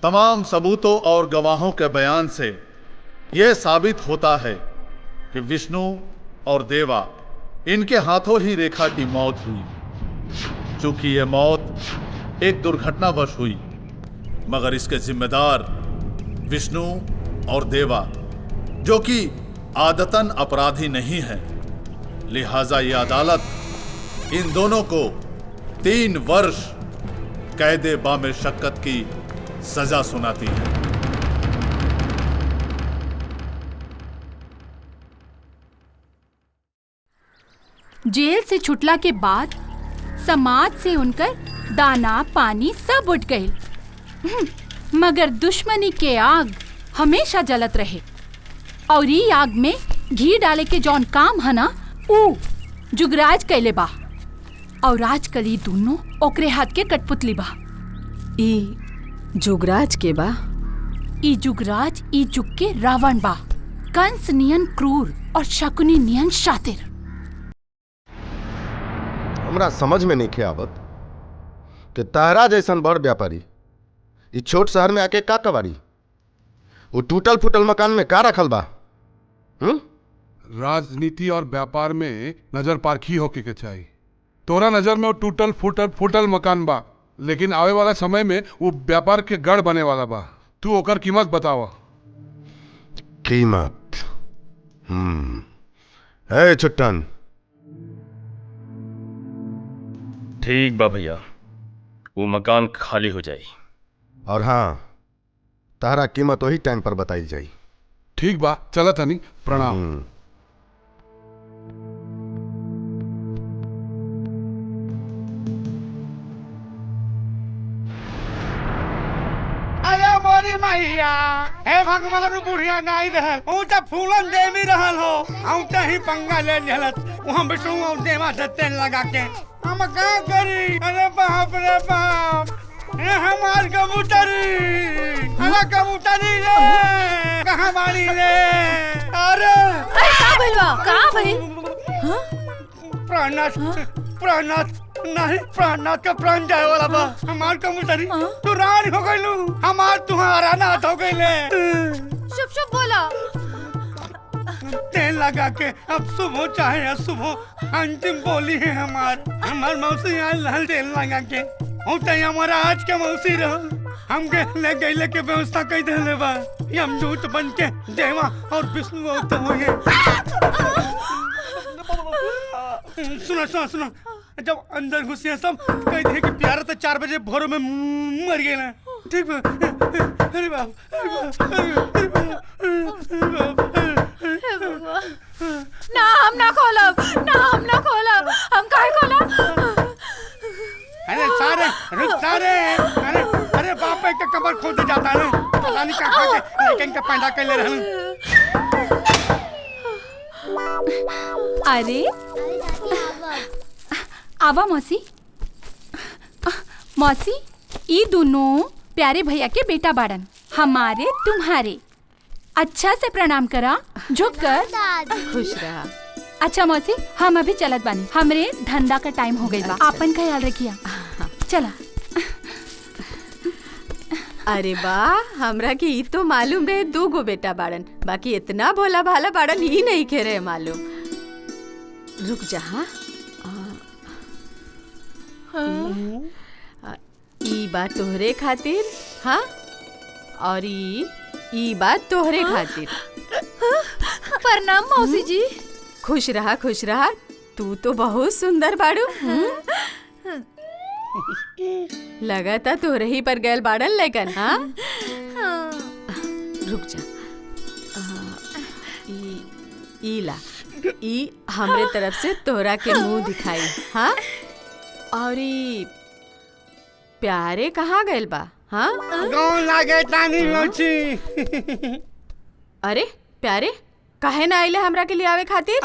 तमाम सबूतों और गवाहों के बयान से यह साबित होता है कि विष्णु और देवा इनके हाथों ही रेखा की मौत हुई। चूंकि यह मौत एक दुर्घटनावश हुई, मगर इसके जिम्मेदार विष्णु और देवा, जो कि आदतन अपराधी नहीं है, लिहाजा यह अदालत इन दोनों को 3 वर्ष कैदे बामे शक्कत की सजा सुनाती है। जेल से छुटला के बाद समाज से उनकर दाना पानी सब उठ गए, मगर दुश्मनी के आग हमेशा जलत रहे। और ई आग में घी डाले के जौन काम है ना, ऊ जुगराज कैले बा। और आजकल ई दोनों ओकरे हाथ के कठपुतली बा। ई जुगराज के बा? ई जुगराज ई जुग के रावण बा, कंस नियन क्रूर और शकुनी नियन शातिर। हमरा समझ में नहीं खे आवत कि तारा जैसन बड़ व्यापारी ई छोट शहर में आके का कबाड़ी? वो टूटल फूटल मकान में का रखल बा? राजनीति और व्यापार में नजर पारखी होके के चाहिए। तोरा नजर में वो टूटल फूटल मकान बा, लेकिन आवे वाला समय में वो व्यापार के गढ़ बने वाला बा। तू ओकर कीमत बतावा। कीमत? है छुट्टन। ठीक बा भैया, वो मकान खाली हो जाई। और हाँ, तारा कीमत वही टाइम पर बताई जाई। ठीक बा, चला तनी। प्रणाम। अरे मोरी मैया, हे भगवान बुढ़िया नहीं रहल, ऊ तो फूलन देवी रहल हो। हम तो ही पंगा ले झलत, वहाँ बिष्णु और देवा से तेल लगा के हम क्या करी। अरे बाप रे बाप, ये हमार कबूतरी, अरे कबूतरी रे, कहाँ बाड़ी रे? अरे कहाँ भइलवा? कहाँ भइल? प्राणनाथ नहीं, प्राणनाथ का प्राण जाए वाला बा। हमार कबूतरी तू रानी हो गइलू, हमार तुम्हारा नाथ हो गइले। शुभ शुभ बोला। तेल लगा के अब शुभ हो चाहे अशुभ हो, अंतिम बोली है हमार मौसी आयल रहल तेल लगा के। होते हमारा आज के मौसी रहल, हमके ले गइले के व्यवस्था कई देले बा। यमदूत बन के देवा और विष्णु होते होंगे। सुनो, जब अंदर घुसिया सब कह दिए कि प्यारा तो 4 बजे भोर में मर गए ना। ठीक बा। अरे बाप, ना हम ना खोलब, हम काहे खोलब? अरे सारे रुक सारे, अरे बाप का कमर खोद जाता है, पता नहीं कहाँ के लेकिन का पैदा कर ले रहन। अरे आवा मौसी। मौसी, ये दोनों प्यारे भैया के बेटा बाड़न, हमारे तुम्हारे। अच्छा से प्रणाम करा, झुक कर। खुश रहा। अच्छा मौसी, हम अभी चलत बानी, हमरे धंधा का टाइम हो गई बा। आपन ख्याल रखिया। चला। अरे वाह, हमरा के ई तो मालूम रहे 2 गो बेटा बाड़न, बाकी इतना भोला भाला बाड़न ही नहीं खे रहे मालूम। रुक जा। ई बात तोहरे खातिर, हाँ, और ई बात तोहरे खातिर। प्रणाम मौसी जी। खुश रहा। तू तो बहुत सुंदर बाड़ू। लगा था तोहरे ही पर गैल बाड़न लेकिन। हाँ, रुक जा। ई ला, ई हमरे तरफ से तोहरा के मुंह दिखाई। हाँ, और ई प्यारे कहाँ गइल बा? हाँ, गाँव लागे तानी मोची। अरे प्यारे काहे ना आइले हमरा के लिए आवे खातिर?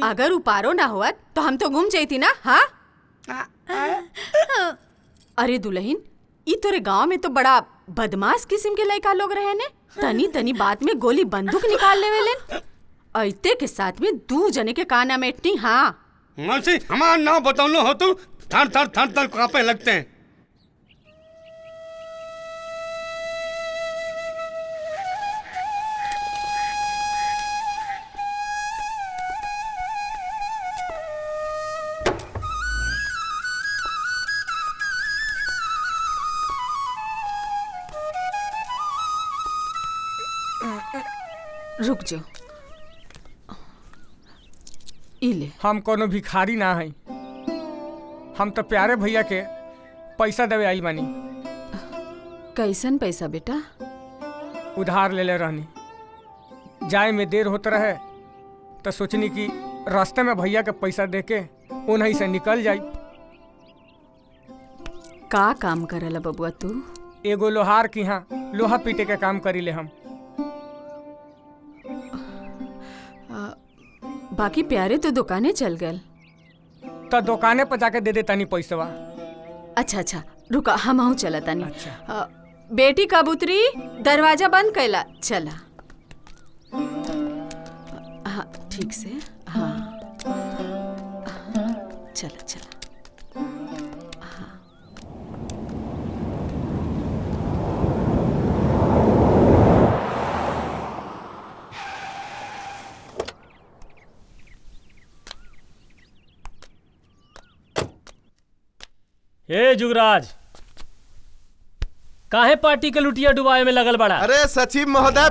अगर उपारो ना हुआ तो हम तो गुम जाती ना। हाँ, अरे दुल्हन, ई तोरे गांव में तो बड़ा बदमाश किस्म के लड़का लोग रहे ने। तनी बात में गोली बंदूक निकाल लेवे लेन। ऐते के साथ में 2 जने के काना में इतनी। हाँ मौसी, हमारा नाम बतौलो हो तू, थर कांपे लगते हैं। रुक जाओ। इले हम कोनो भिखारी ना हई, हम तो प्यारे भैया के पैसा देवे आइल बानी। कैसन पैसा बेटा? उधार ले रहनी, जाए में देर होता रहे तो सोचनी कि रास्ते में भैया के पैसा देके उन्हीं से निकल जाई। का काम करला बबुआ तू? एगो लोहार की यहाँ लोहा पीटे के काम करी ले हम। बाकी प्यारे तो दुकाने चल गए। तो दुकाने पर जाके दे देता नहीं पैसवा। अच्छा, रुका, हम आहू चला तानी। बेटी कबूतरी, दरवाजा बंद कैला। चला। हाँ, ठीक से। हाँ, चला। ए जुगराज, काहे पार्टी के लुटिया डुबाए में लगल बड़ा? अरे सचिव महोदय,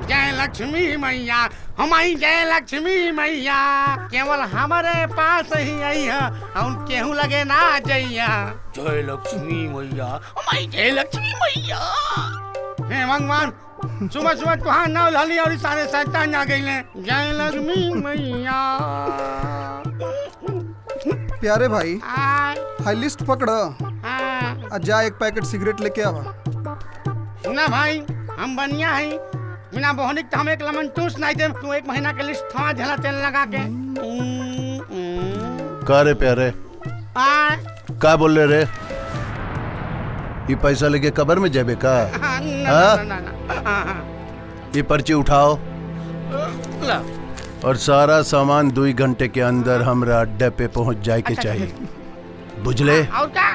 जय लक्ष्मी मैया, हमारी जय लक्ष्मी मैया, केवल हमारे पास ही आई है और केहू लगे ना जइया। जय लक्ष्मी मैया, हमारी जय लक्ष्मी मैया। हे भगवान, सुबह सुबह तुहार नाव लाली और सारे शैतान आ गई ले। जय लक्ष्मी मैया। प्यारे भाई, हाई लिस्ट पकड़, जा एक पैकेट सिगरेट लेके आवा। ना भाई, हम बनिया है, बिना बोहनिक तो हम एक लेमन जूस नहीं दे। तू एक महीना के लिस्ट थोड़ा झला तेल लगा के। का रे प्यारे, का बोल रे? ये पैसा लेके कबर में जाबे का? ये पर्ची उठाओ और सारा सामान 2 घंटे के अंदर हमरा अड्डे पे पहुंच जाए के चाहिए, बुझले? और क्या?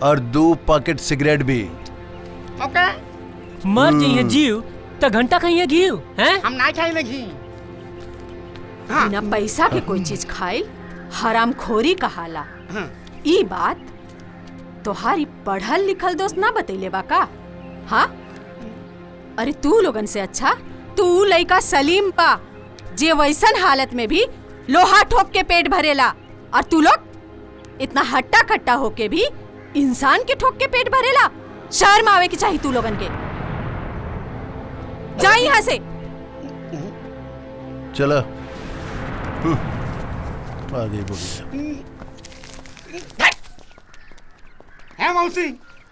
और 2 पैकेट सिगरेट भी। ओके। मर जाइए जीव तो घंटा कहीं घी हैं? हम ना खाई लगी। बिना पैसा के कोई चीज खाइल हरामखोरी कहाला। ई बात तोहारी पढ़ल लिखल दोस्त ना बतैले बा का? हाँ, अरे तू लोगन से अच्छा तू लइका सलीम पा, जे वैसन हालत में भी लोहा ठोक के पेट भरेला, और तू लोग इतना हट्टा कट्टा होके भी इंसान के ठोक के पेट भरेला। शर्म आवे की चाहिए तू लोगन के। जा यहाँ से। चला आगे बोलिए। है मौसी,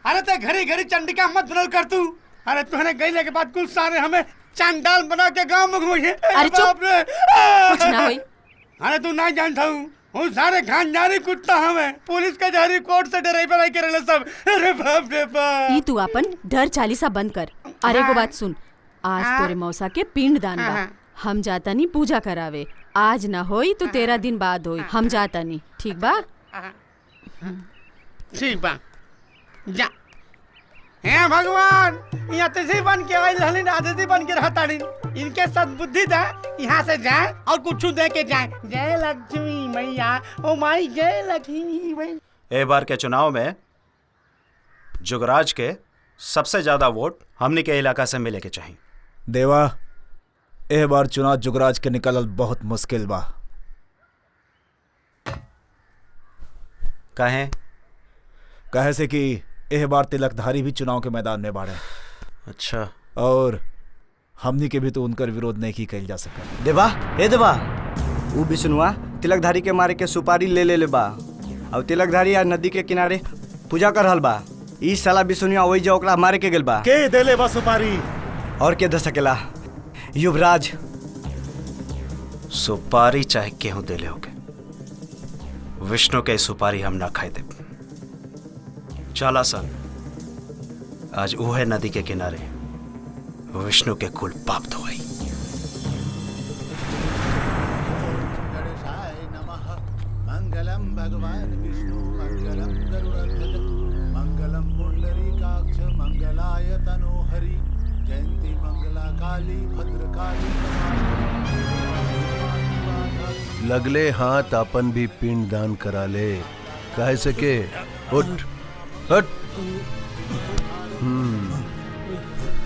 अरे ते घड़ी घड़ी चंडिका मत बनल कर तू। अरे तुहने गईले के बाद कुल सारे हमें चांडाल बना के गांव में घुमाइए। अरे चुप, कुछ ना होई। अरे तू ना जानता हूँ, वो सारे खानदानी कुत्ता हमें पुलिस के जारी कोर्ट से डराई बराई करे सब। अरे बाप रे बाप। ई तू अपन डर चालीसा बंद कर। अरे को बात सुन, आज तोरे मौसा के पिंड दान बा, हम जाता नहीं पूजा करावे। आज ना होई तो 13 दिन बाद होई। हम जाता नहीं, ठीक बा? ठीक बा, जा। हे भगवान, यहाँ तेजी बन के आई रहलीन, आदिति बन के रहताड़ीन। इनके सद्बुद्धि दे, यहाँ से जाए और कुछ दे के जाए। जय लक्ष्मी मैया, ओ माई जय लक्ष्मी मैया। ए बार के चुनाव में जुगराज के सबसे ज्यादा वोट हमनी के इलाका से मिले के चाहिए। देवा, एह बार चुनाव जुगराज के निकलल बहुत मुश्किल बा। कहे से कि एह बार तिलकधारी भी चुनाव के मैदान में बाड़े। अच्छा। और हमनी के भी तो उनकर विरोध नहीं की कइल जा सका। देवा, ए देवा, वो विष्णुआ तिलकधारी के मारे के सुपारी ले बा, और तिलकधारी आज नदी के किनारे पूजा कर रहल बा। ई साला विष्णुआ वही जो ओकरा मारे के गेल बा। के देले बा सुपारी? और के दे सकेला? युवराज। सुपारी चाहे केहू देले होके, विष्णु के सुपारी हम ना खाए दे। चला सन, आज उहे नदी के किनारे विष्णु के कुल पाप धोई। मंगलम भगवान विष्णु मंगलम गरुड़ध्वज मंगलम पुंडरीकाक्ष मंगलाय तनोहरि जयंती मंगला काली भद्रकाली। लगले हाथ अपन भी पिंड दान करा ले, कहे सके। उठ हट।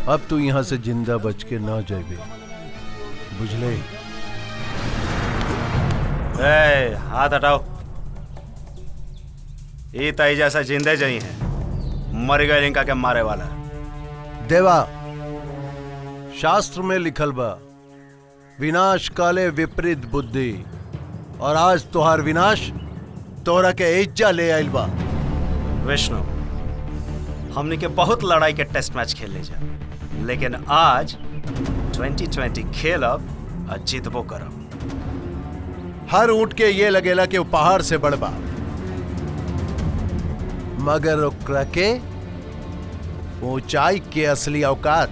अब तू यहाँ से जिंदा बच के ना जाबे, बुझले? ए, हाथ हटाओ। ये तई जैसा जिंदे जई है, मर गए इनका के मारे वाला। देवा, शास्त्र में लिखल बा विनाश काले विपरीत बुद्धि, और आज तोहार विनाश तोरा के इज्जा ले आइल बा। विष्णु, हमने के बहुत लड़ाई के टेस्ट मैच खेल ले जा, लेकिन आज 2020 खेलब और जीतबो करब। हर ऊंट के ये लगेला कि वो पहाड़ से बड़बा, मगर ओकरा के ऊंचाई के असली औकात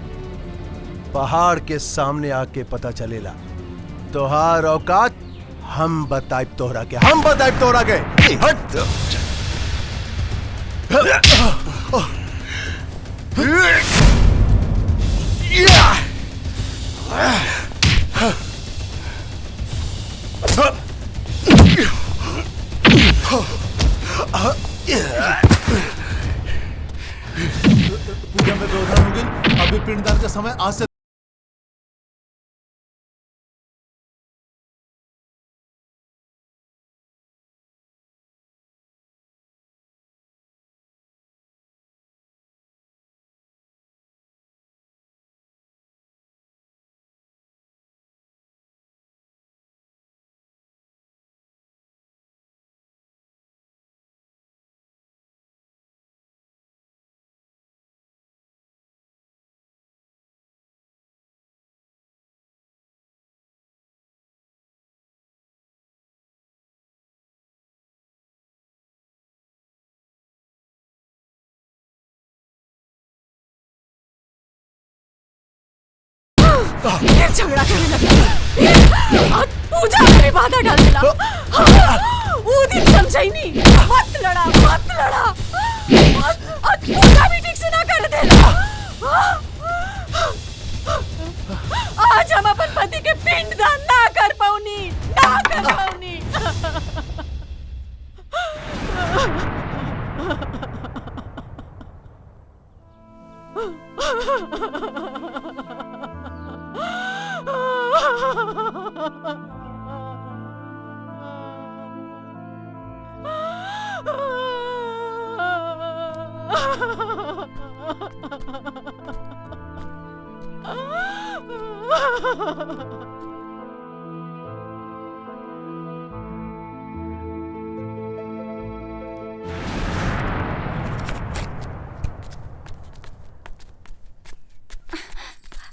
पहाड़ के सामने आके पता चलेला। तोहार औकात हम बताइब तोहरा के, हम बताइब तोहरा के। हट! पूजा में व्यवधान हो गई। अभी पिंडदान का समय आज से फिर झगड़ा करने लगा। आज पूजा में बाधा डाल दिला। वो दिन समझाई नहीं। मत लड़ा, मत लड़ा। आज पूजा भी ठीक से ना कर देला। आज हम अपन पति के पिंडदान ना कर पाऊनी, ना कर पाऊनी।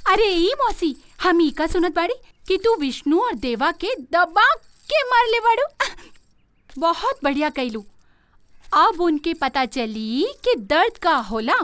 अरे ई मौसी, हम ई का सुनत बाड़ी कि तू विष्णु और देवा के दबा के मार ले बाड़ू। बहुत बढ़िया कैलू। अब उनके पता चली कि दर्द का होला।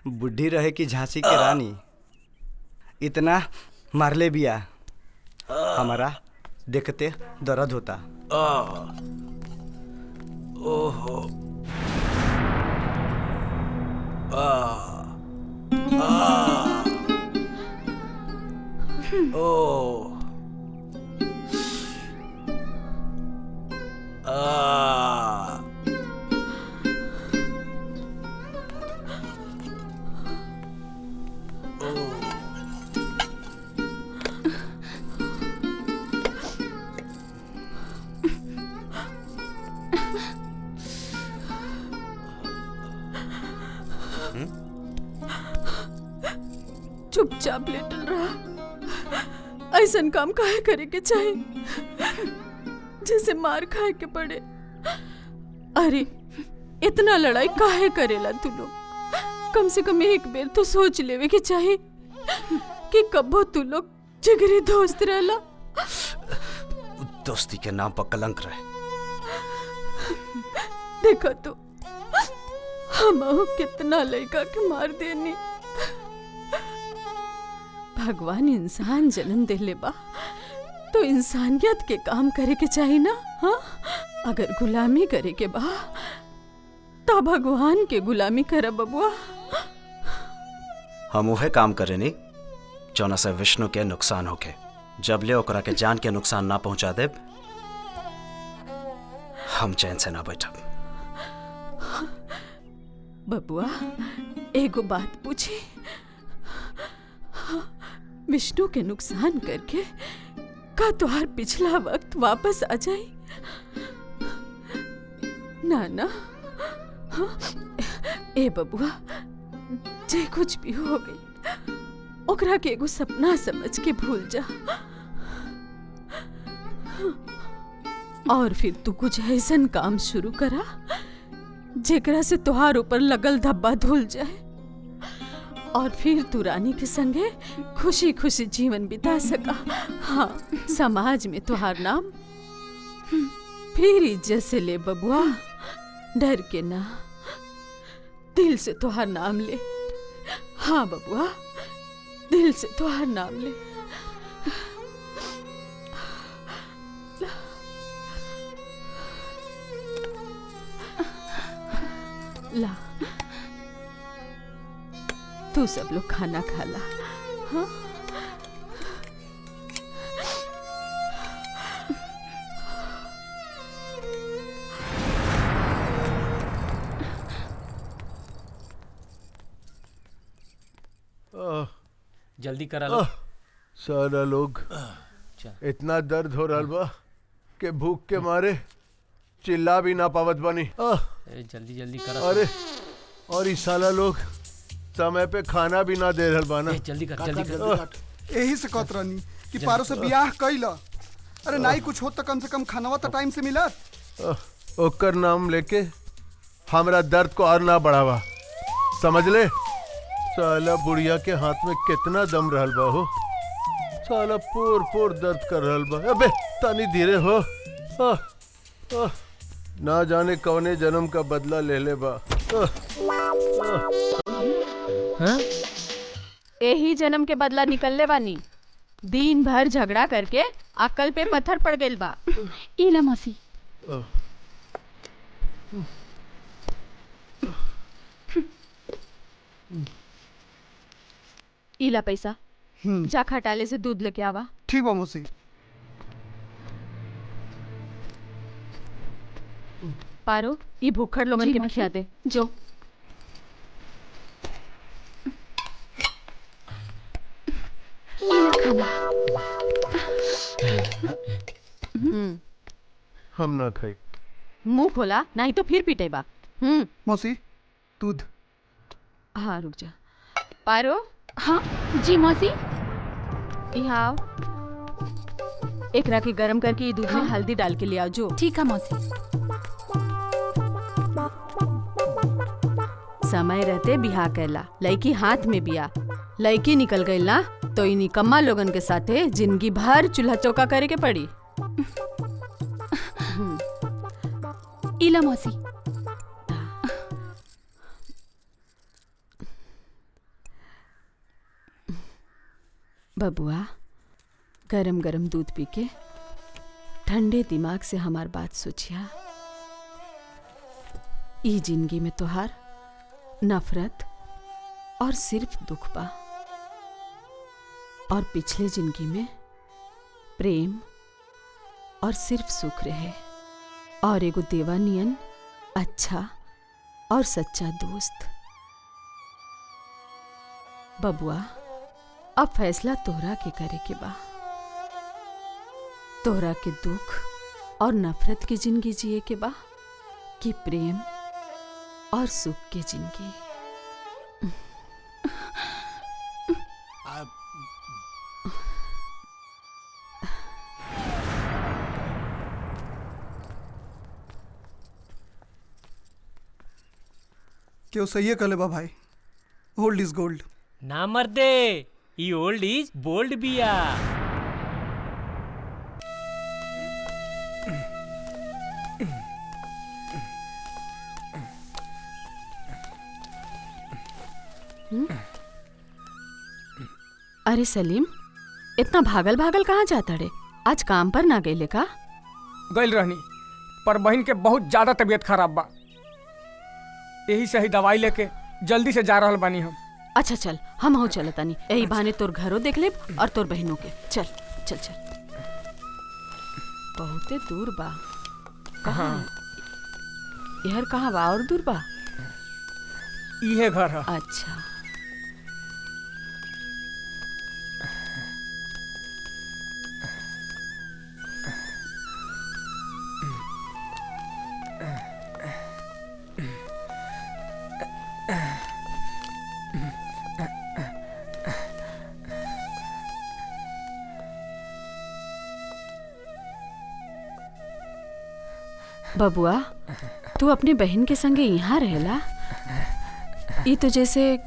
बुढ़ी रहे कि झांसी के रानी, इतना मारले बिया, हमारा देखते दर्द होता। ओहो, चुपचाप लेटल रहा। ऐसन काम काहे करे के चाहिए जैसे मार खाए के पड़े। अरे इतना लड़ाई काहे करेला तू लोग? कम से कम एक बेर तो सोच लेवे के चाहिए कि कबो तू लोग जिगरी दोस्त रहला। दोस्ती के नाम पर कलंक रहे। देखो तो हम कितना लड़का के मार देनी। भगवान इंसान जन्म देले बा तो इंसानियत के काम करे के चाहिए ना। हाँ, अगर गुलामी करे के बा तो भगवान के गुलामी कर बबुआ। हम उहे काम करे नी जौना से विष्णु के नुकसान होके। जब ले ओकरा के जान के नुकसान ना पहुंचा दे हम चैन से ना बैठब। बबुआ एगो बात पूछी, विष्णु के नुकसान करके का तुहार पिछला वक्त वापस आ जाए? ना ना। हाँ? ए बबुआ, जे कुछ भी हो गई ओकरा के एगो सपना समझ के भूल जा। और फिर तू कुछ ऐसन काम शुरू करा जेकरा से तुहार ऊपर लगल धब्बा धुल जाए और फिर तू रानी के संगे खुशी खुशी जीवन बिता सका। हाँ, समाज में तुहार नाम फिर इज्जत से ले बबुआ, डर के ना, दिल से तुहार नाम ले। हाँ बबुआ, दिल से तुहार नाम ले। ला, तू सब लोग खाना खा ला। हाँ? जल्दी करा लो। सारा लोग इतना दर्द हो रहा बा के भूख के मारे चिल्ला भी ना पावत बनी। जल्दी जल्दी करा। अरे और इस साला लोग समय पे खाना भी ना दे रहल बाना। जल्दी कर, जल्दी कर। यही से कहत रहनी कि पारो से बियाह कइला। अरे नहीं कुछ हो तो कम से कम खानावा तो टाइम से मिलत। ओकर नाम लेके हमरा दर्द को और ना बढ़ावा, समझ ले। साला बुढ़िया के हाथ में कितना दम रहल बा हो। साला पोर पोर दर्द कर रहल बा। अबे तनी धीरे हो। ना जाने कौने जन्म का बदला ले ले बा। यही जन्म के बदला निकलने बानी। दिन भर झगड़ा करके अकल पे पत्थर पड़ गइल बा। इला मौसी। इला पैसा, जा खटाले से दूध लेके आवा। ठीक बा मौसी। पारो, ये भूखड़ लोगन के खिला दे जो। हम ना खाई। मुंह खोला नहीं तो फिर पीटे बा। मौसी दूध। हाँ रुक जा। पारो। हाँ जी मौसी। यहाँ आओ, एकरा के गरम करके ये दूध में हल्दी डाल के ले आओ जो। ठीक है मौसी। समय रहते बिहा कैला, लड़की हाथ में बिया, लड़की निकल गई ना तो इ निकम्मा लोगन के साथे जिंदगी भर चूल्हा चौका करे के पड़ी। इला मौसी। बबुआ, गरम गरम दूध पी के ठंडे दिमाग से हमार बात सोचिया। ई जिंदगी में तोहार नफरत और सिर्फ दुख बा, और पिछले जिंदगी में प्रेम और सिर्फ सुख रहे, और एगो देवानियन अच्छा और सच्चा दोस्त। बबुआ, अब फैसला तोहरा के करे के बा। तोहरा के दुख और नफरत की जिंदगी जिए के बा कि प्रेम और सुख की जिंदगी। क्यों सही है कले बा भाई। Old is gold. ना मर्दे, ई ओल्ड इज बोल्ड बिया। अरे सलीम, इतना भागल भागल कहाँ जाता रे? आज काम पर ना गईले का? गइल रहनी, पर बहन के बहुत ज्यादा तबीयत खराब बा, यही से ही दवाई लेके जल्दी से जा रहल बानी हम। अच्छा चल, हम हो चलतानी, यही बहाने तोर घरों देख ले और तोर बहनों के। चल चल चल। बहुते दूर बा। कहाँ? यार कहाँ बा और दूर बा? इहे घर है। अच्छा। बबुआ, तू अपने बहन के संगे यहाँ रहेला? ये तो जैसे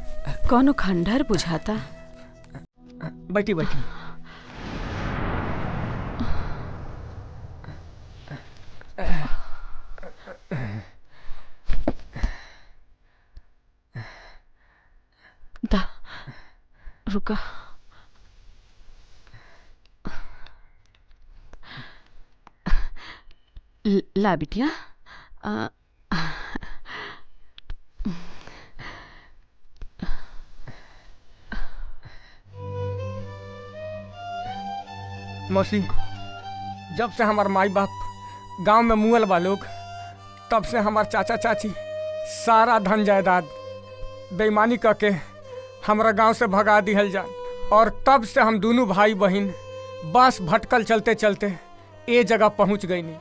कौनो खंडहर बुझाता। बैठी बैठी। दा, रुका। ला बिटिया। मौसी, जब से हमार माई बाप गांव में मुअल बा लोग, तब से हमार चाचा चाची सारा धन जायदाद बेईमानी करके हमरा गांव से भगा दिहल जान, और तब से हम दोनों भाई बहन बस भटकल चलते चलते ए जगह पहुंच गई नहीं।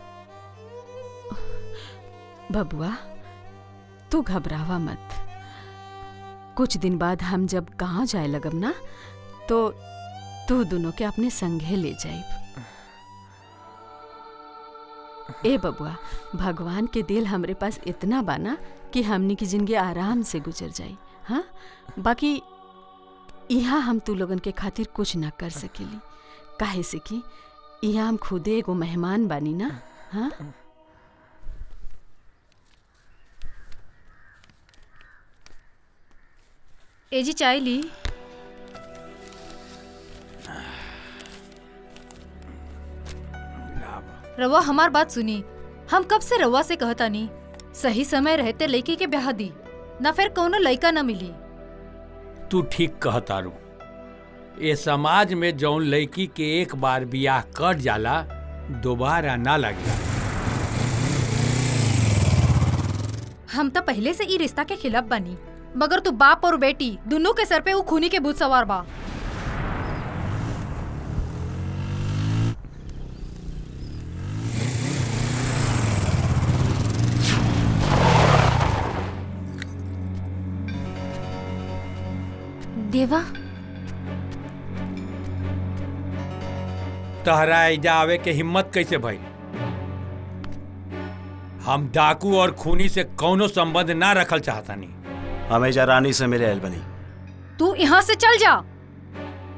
बबुआ, तू घबरावा मत। कुछ दिन बाद हम जब गांव जाए लगब ना, तो तू दोनों के अपने संगे ले जाइब। ए बबुआ, भगवान के दिल हमरे पास इतना बाना कि हमनी की जिंदगी आराम से गुजर जाई। हाँ, बाकी यहाँ हम तू लोगन के खातिर कुछ ना कर सकेली, काहे से कि यहाँ हम खुदे एगो मेहमान बानी ना। हाँ, ए जी चाय ली। रवा हमार बात सुनी, हम कब से रवा से कहता नहीं सही समय रहते लड़की के ब्याह दी, ना फिर कोनो लड़का ना मिली। तू ठीक कहतारू, ये समाज में जौन लड़की के एक बार बियाह कर जाला दोबारा ना लगेला। हम तो पहले से ई रिश्ता के खिलाफ बनी, मगर तू बाप और बेटी दोनों के सर पे वो खूनी के भूत सवार बा। देवा, तहरा एजा आवे के हिम्मत कैसे भई? हम डाकू और खूनी से कौनो संबंध ना रखल चाहतानी। हम एजा रानी से मिले आइल बनी। तू यहाँ से चल जा।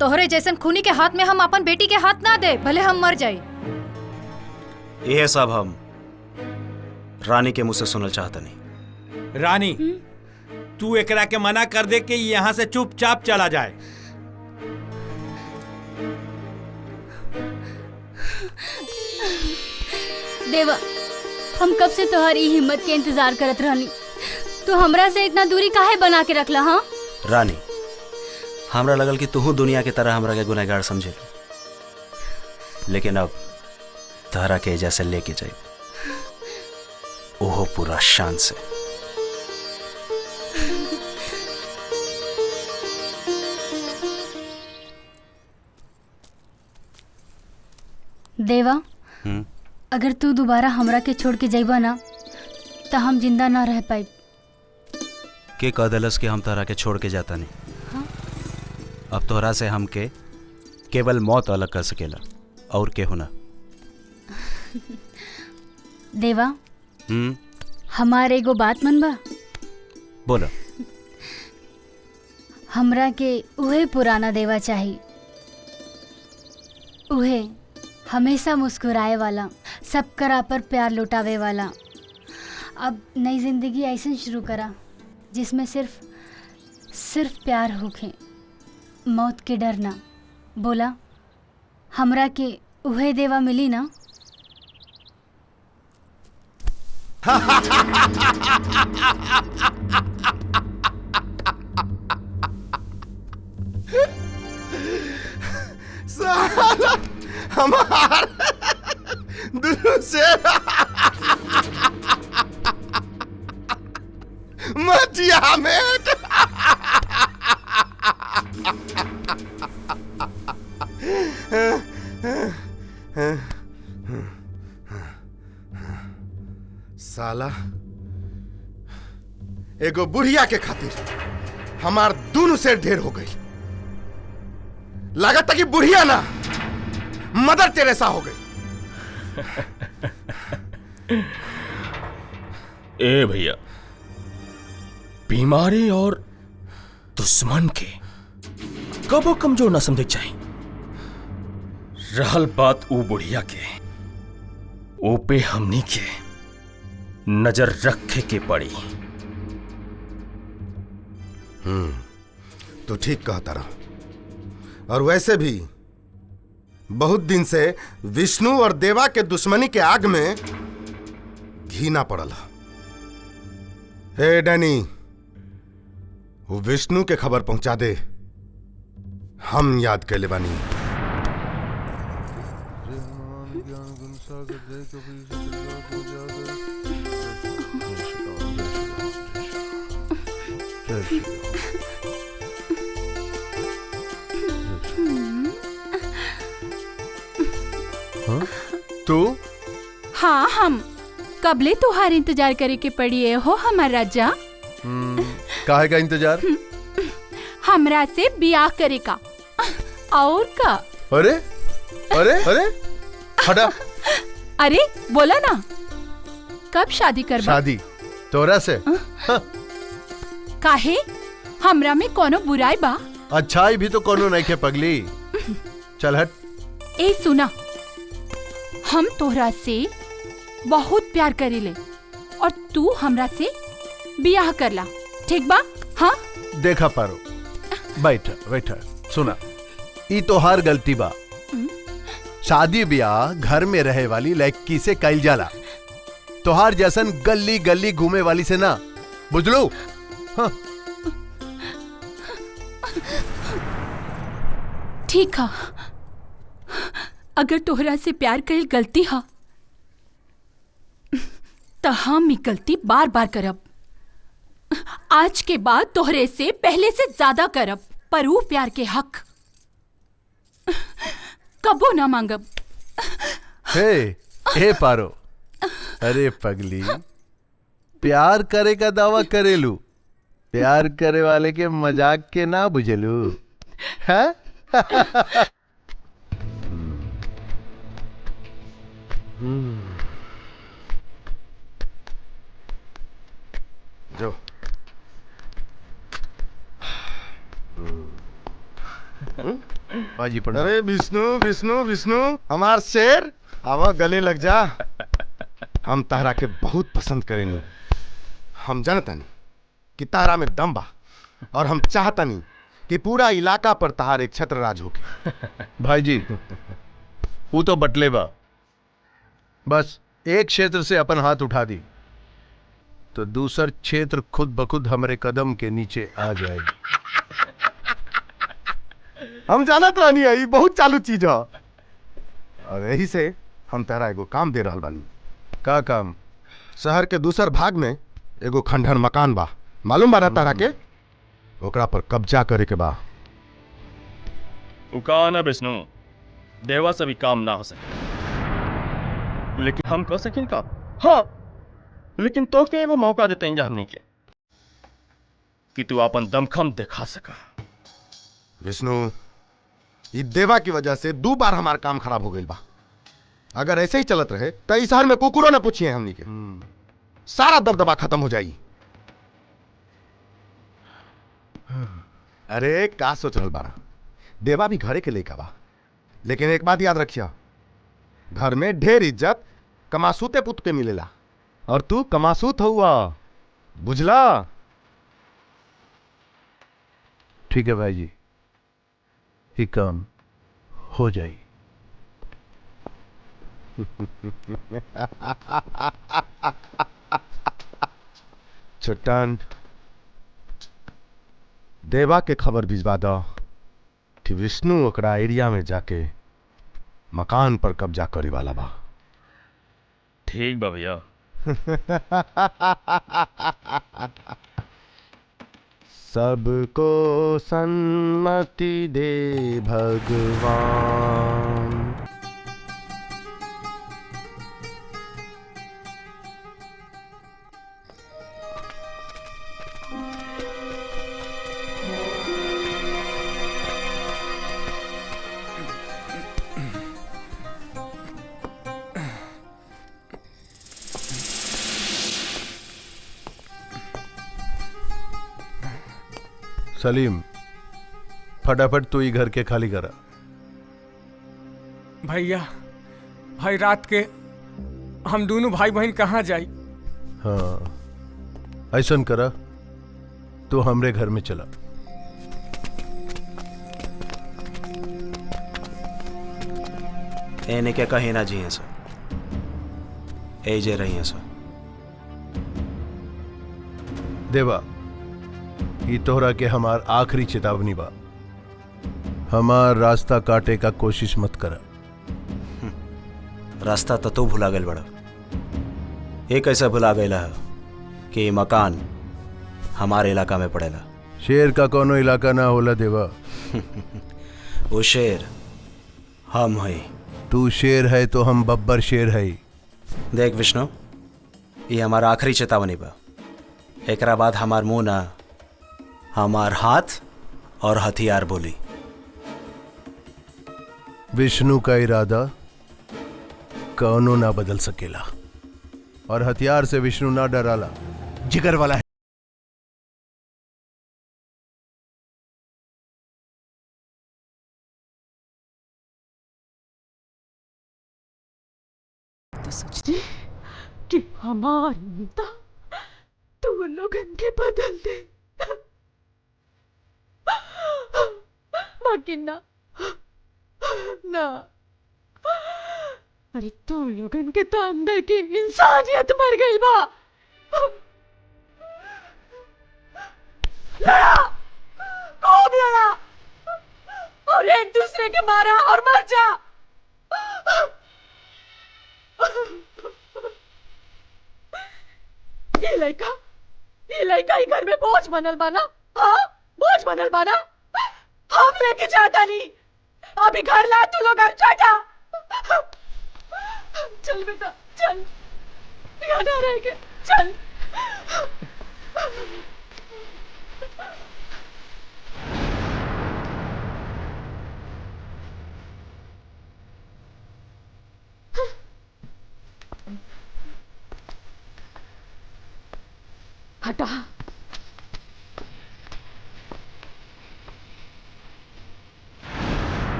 तोहरे जैसन खूनी के हाथ में हम अपन बेटी के हाथ ना दे, भले हम मर जाए। यह सब हम रानी के मुंह से सुनल चाहतनी। रानी, तू एकरा के मना कर दे कि यहाँ से चुपचाप चला जाए। देवा, हम कब से तुम्हारी हिम्मत के इंतजार करत रहनी, तू हमरा से इतना दूरी काहे बना के रखला? हाँ रानी, हमरा लगल कि तू दुनिया की तरह हमरा के गुनहगार समझे, लेकिन अब तहरा के जैसे लेके जाए ओहो पूरा शान से। देवा, अगर तू दोबारा हमरा के छोड़ के जाइबा ना, तो हम जिंदा ना रह पाई। के कह दलस कि हम तोहरा के छोड़ के जाता नहीं। हाँ? अब तोहरा से हमके केवल मौत अलग कर सकेला, और के होना। देवा, हमारे एगो बात मनबा? बोलो। हमरा के उहे पुराना देवा चाहिए, उहे हमेशा मुस्कुराए वाला, सब करा पर प्यार लुटावे वाला। अब नई जिंदगी ऐसे शुरू करा जिसमें सिर्फ सिर्फ प्यार होखे, मौत के डर ना। बोला हमरा के उहे देवा मिली ना। साला हमार दुनू से मचिया में साला एगो बुढ़िया के खातिर हमार दोनों से ढेर हो गई। लागत कि बुढ़िया ना मदर टेरेसा हो गई। ए भैया, बीमारी और दुश्मन के कबो कमजोर ना समझे चाहिए। रहल बात ऊ बुढ़िया के, ओ पे हमनी के नजर रखे के पड़ी। तो ठीक कहता रहा। और वैसे भी बहुत दिन से विष्णु और देवा के दुश्मनी के आग में घी ना पड़ल। हे डैनी, वो विष्णु के खबर पहुंचा दे, हम याद कर ले बानी। तू? हाँ, हम कबले तुहार इंतजार करे के पड़ी है हो हमार राजा। काहे का इंतजार? हमरा से बियाह करे का। और का? अरे अरे अरे हटा। अरे बोला ना, कब शादी करबा? शादी तोरा से? काहे? हमरा में कोनो बुराई बा? अच्छाई भी तो कोनो नहीं के पगली। चल हट। ए सुना, हम तोहरा से बहुत प्यार करीले और तू हमरा से बियाह करला, ठीक बा? हाँ देखा पारो, बैठ बैठ। सुना, ई तोहार गलती बा। शादी ब्याह घर में रहे वाली लड़की से कइल जाला, तोहार जैसन गली गली घूमे वाली से ना, बुझलो? हाँ। ठीक है, अगर तोहरा से प्यार कईल गलती है तो हम ई गलती बार बार करब। आज के बाद तोहरे से पहले से ज्यादा करब, पर वो प्यार के हक कबो ना मांगब। हे पारो, अरे पगली, प्यार करे का दावा करेलू, प्यार करे वाले के मजाक के ना बुझेलू। है? जो बाजी पड़। अरे विष्णु विष्णु विष्णु, हमार शेर, आवा गले लग जा। हम तारा के बहुत पसंद करेंगे। हम जानतानी कि तारा में दम बा, और हम चाहतानी कि पूरा इलाका पर तहार एक छत्र राज होके। भाई जी, वो तो बटले बा, बस एक क्षेत्र से अपन हाथ उठा दी तो दूसर क्षेत्र खुद ब खुद हमारे कदम के नीचे आ जाएगी। हम जानत रहनी है, बहुत चालू चीज है, और यही से हम तारा एगो काम दे रहल बानी। का काम? शहर के दूसर भाग में एगो खंडहर मकान बा, मालूम बा ना तारा के? ओकरा पर कब्जा करे के बा। उकाना विष्णु, देवा से भी काम ना हो सके, लेकिन हम कर सकें का? हाँ, लेकिन तो के वो मौका देते हैं जानने के कि तू अपन दमखम दिखा सका। विष्णु, ये देवा की वजह से 2 बार हमारा काम खराब हो गई बा। अगर ऐसे ही चलत रहे तो इस शहर में कुकुरों ने पूछिए हमनी के, सारा दबदबा खत्म हो जाई। अरे का सोच रहल बारा, देवा भी घरे के लेका बा, लेकिन एक बात याद रखिया, घर में ढेर इज्जत कमासूते पुत के मिलेला, और तू कमासूत हुआ, बुझला? ठीक है भाई जी, ये काम हो जाए। चट्टान, देवा के खबर भिजवा दो कि विष्णु ओकरा एरिया में जाके मकान पर कब्जा करे वाला बा। ठीक बा भैया। सबको सन्मति दे भगवान। सलीम, फटाफट तू ही घर के खाली करा। भैया, भाई रात के हम दोनों भाई बहन कहाँ जाई? हाँ, ऐसन करा, तू हमरे घर में चला। एने के कहीं ना जिए सो, ए जे रही है सो। देवा, ई तोहरा के हमार आखिरी चेतावनी बा। हमार रास्ता काटे का कोशिश मत करा। रास्ता तो तू भुला गल बड़ा। ये कैसे भुला गया है कि मकान हमारे इलाका में पड़ेला? शेर का कोनो इलाका ना होला देवा। वो शेर हम है। तू शेर है तो हम बब्बर शेर है। देख विष्णु, ये हमारा आखिरी चेतावनी बा। एकरा बाद हमार मुंह ना, हमार हाथ और हथियार बोली। विष्णु का इरादा कौनो ना बदल सकेला, और हथियार से विष्णु ना डराला, जिगर वाला है। तो सोचती कि हमारी तो लोगन के बदल दे, बाकी ना ना। अरे तुम लोगन के तो अंदर की इंसानियत मर गई बा। लड़ा, खूब लड़ा और एक दूसरे के मारा और मर जा। ये लड़का ही घर में बोझ बनल बाना। हाँ, बोझ बनल बाना। हम लेके जाता नहीं, अभी घर ला तू लोग घर जाता। चल बेटा चल, यहाँ ना रह गए, चल। हटा।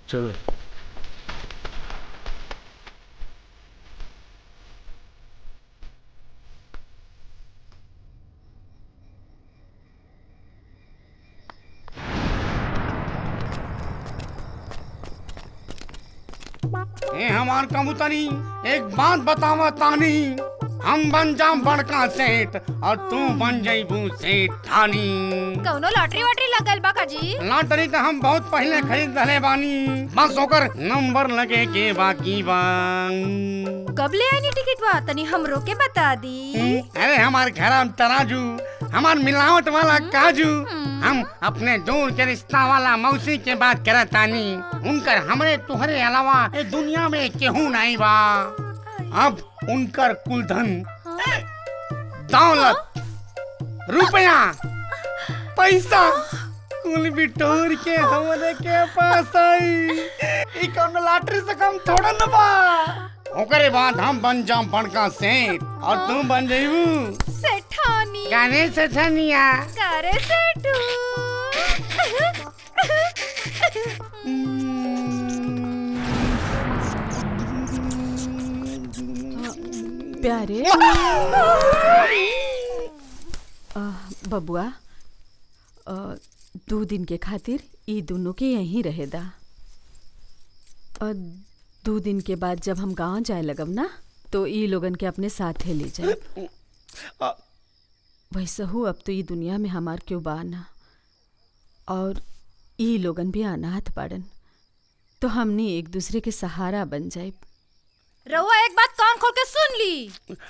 चलो। ए हमार कबूतरी, एक बात बतावा तानी, हम बन जाम बड़का सेठ और तू बन जाइबू सेठ थानी। कौनो लॉटरी वॉटरी लगल बा काजी? लॉटरी तो हम बहुत पहले खरीद रहे बानी, बस ओकर नंबर लगे के बाकी बा। कब ले आनी टिकट बा? तनी हमरो के बता दी। अरे हमार घर तराजू, हमार मिलावट वाला काजू, हम अपने दूर के रिश्ता वाला मौसी के बात करत तानी। उनकर हमरे तुहरे अलावा ए दुनिया में केहू नहीं बा। अब उनकर कुलधन, दौलत, रुपया, पैसा कुल बिटोर के हमरे के पास आई। ई कौन लॉटरी से कम थोड़ा न बा। ओकरे बाद हम बन जाम बड़का सेठ और तू बन जाइबू सेठानी। गाने सेठानिया। करे सेठू। प्यारे बबुआ 2 दिन के खातिर ई दोनों के यहीं रहेदा। 2 दिन के बाद जब हम गांव जाए लगब ना तो ई लोगन के अपने साथे ले जाए। वैसे हो अब तो ई दुनिया में हमार क्यों बाना और ई लोगन भी अनाथ बाड़न, तो हमनी एक दूसरे के सहारा बन जाए। रउआ एक बात कान खोल के सुन ली,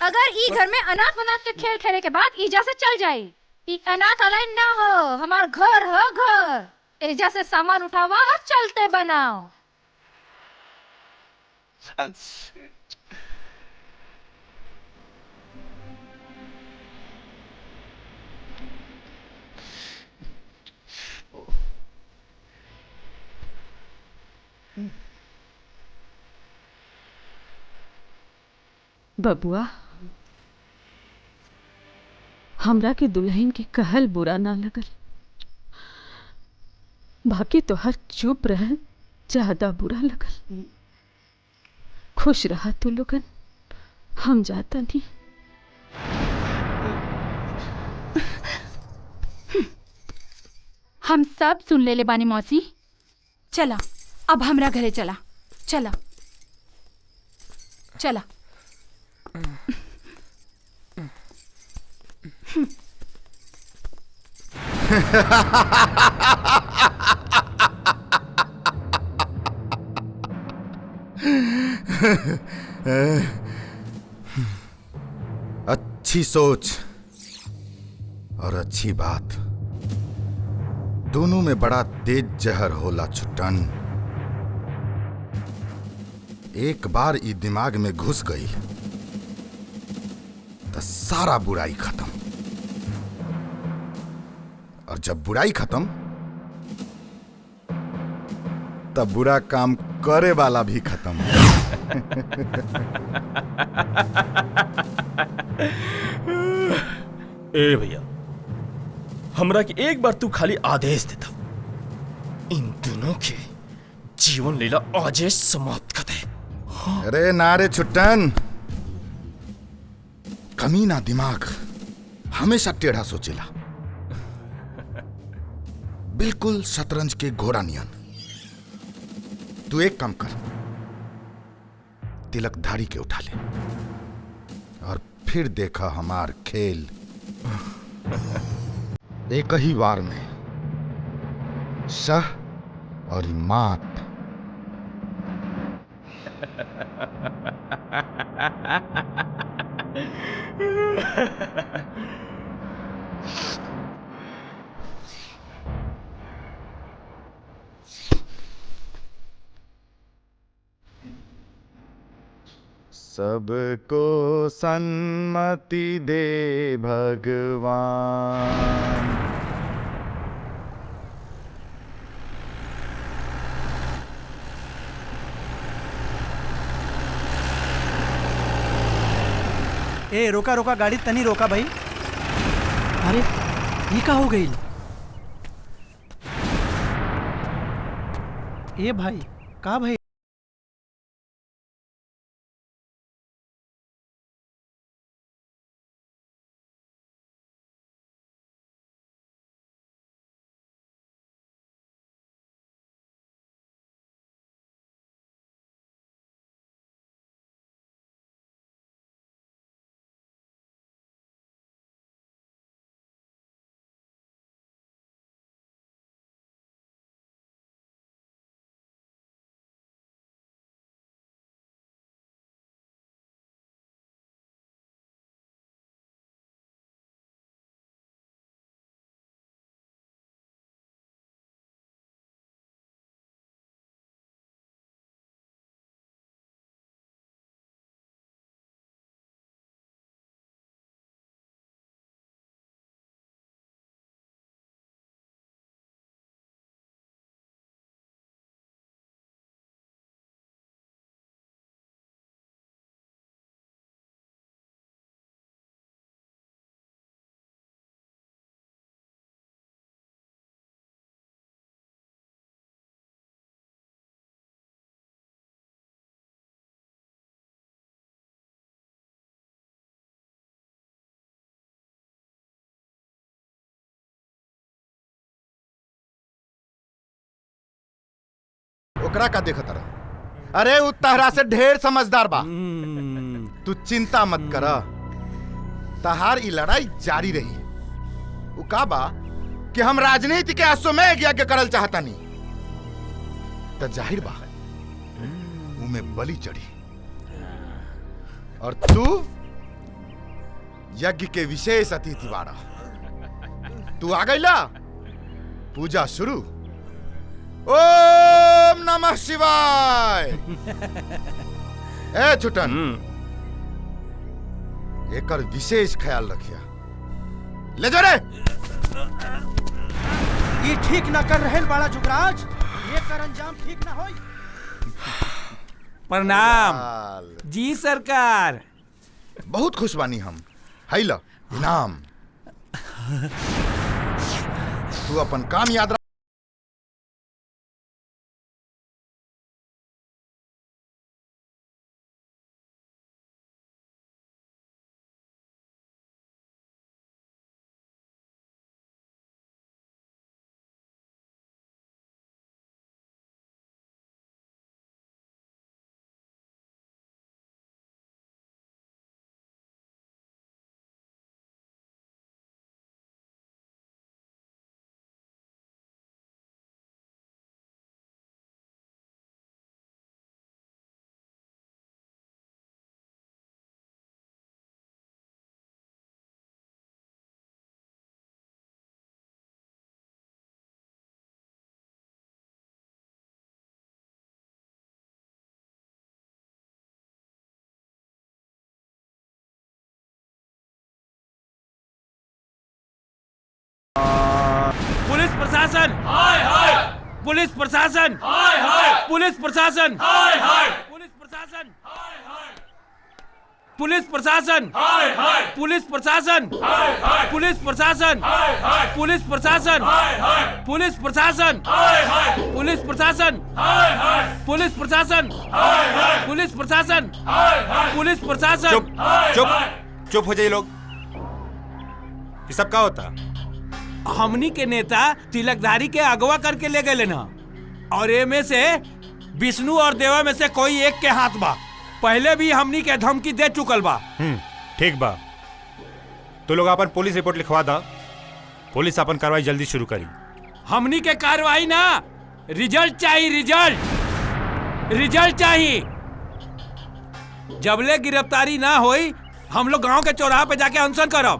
अगर ई घर में अनाथ वनाथ के खेल खेले के बाद ईजा से चल जाए। ई अनाथ अलाइन ना हो, हमार घर हो घर। एजा से सामान उठावा और चलते बनाओ। बबुआ हमरा के दुल्हन के कहल बुरा ना लगल, बाकी तो हर चुप रह ज्यादा बुरा लगल। खुश रहा तू लोगन, हम जाता नहीं। हम सब सुन ले बानी मौसी। चला अब हमरा घरे चला। चला चला। अच्छी सोच और अच्छी बात दोनों में बड़ा तेज जहर होला छुट्टन। एक बार ई दिमाग में घुस गई तो सारा बुराई खत्म, और जब बुराई खत्म तब बुरा काम करे वाला भी खत्म। ए भैया, हमरा के एक बार तू खाली आदेश देता, इन दोनों के जीवन लीला आजे समाप्त कर दे। अरे नारे छुट्टन, कमीना दिमाग हमेशा टेढ़ा सोचेला, बिल्कुल शतरंज के घोड़ा नियन। तू एक काम कर, तिलकधारी के उठा ले और फिर देखा हमार खेल। एक ही वार में सह और मात। सबको सन्मति दे भगवान। ए रोका रोका गाड़ी तनी रोका भाई। अरे ये का हो गई? ए भाई का भाई? ओकरा का देखत रहा। अरे उ तहरा से ढेर समझदार बा। तू चिंता मत कर, तहार ई लड़ाई जारी रही। उ का बा कि हम राजनीति के अश्वमेध यज्ञ करल चाहतानी, त जाहिर बा उमे बलि चढ़ी, और तू यज्ञ के विशेष अतिथि बाड़ा। तू आ गईला, पूजा शुरू। ओम नमः शिवाय। ए छुटन, एकर विशेष ख्याल रखिया। ले जा रे। ये ठीक ना कर रहे बाड़ा जुगराज, ये कर अंजाम ठीक ना होई। प्रणाम जी सरकार। बहुत खुश बानी हम। हैला इनाम। तू अपन काम याद रख। पुलिस प्रशासन हाय हाय। पुलिस प्रशासन हाय हाय। पुलिस प्रशासन हाय हाय। पुलिस प्रशासन हाय हाय। पुलिस प्रशासन हाय हाय। पुलिस प्रशासन हाय हाय। पुलिस प्रशासन हाय हाय। पुलिस प्रशासन हाय हाय। पुलिस प्रशासन हाय हाय। पुलिस प्रशासन हाय हाय। पुलिस प्रशासन हाय हाय। पुलिस प्रशासन हाय हाय। पुलिस प्रशासन। चुप चुप हो जाइए लोग। ये सब क्या होता? हमनी के नेता तिलकधारी के अगवा करके ले गए ना, और ए में से विष्णु और देवा में से कोई एक के हाथ बा। पहले भी हमनी के धमकी दे चुकल बा। ठीक बा, तो लोग अपन पुलिस रिपोर्ट लिखवा दा। पुलिस अपन कार्रवाई जल्दी शुरू करी। हमनी के कार्रवाई ना, रिजल्ट चाहिए। रिजल्ट चाहिए। जबले गिरफ्तारी ना होई हम लोग गांव के चौराहा पे जाके अनशन करब।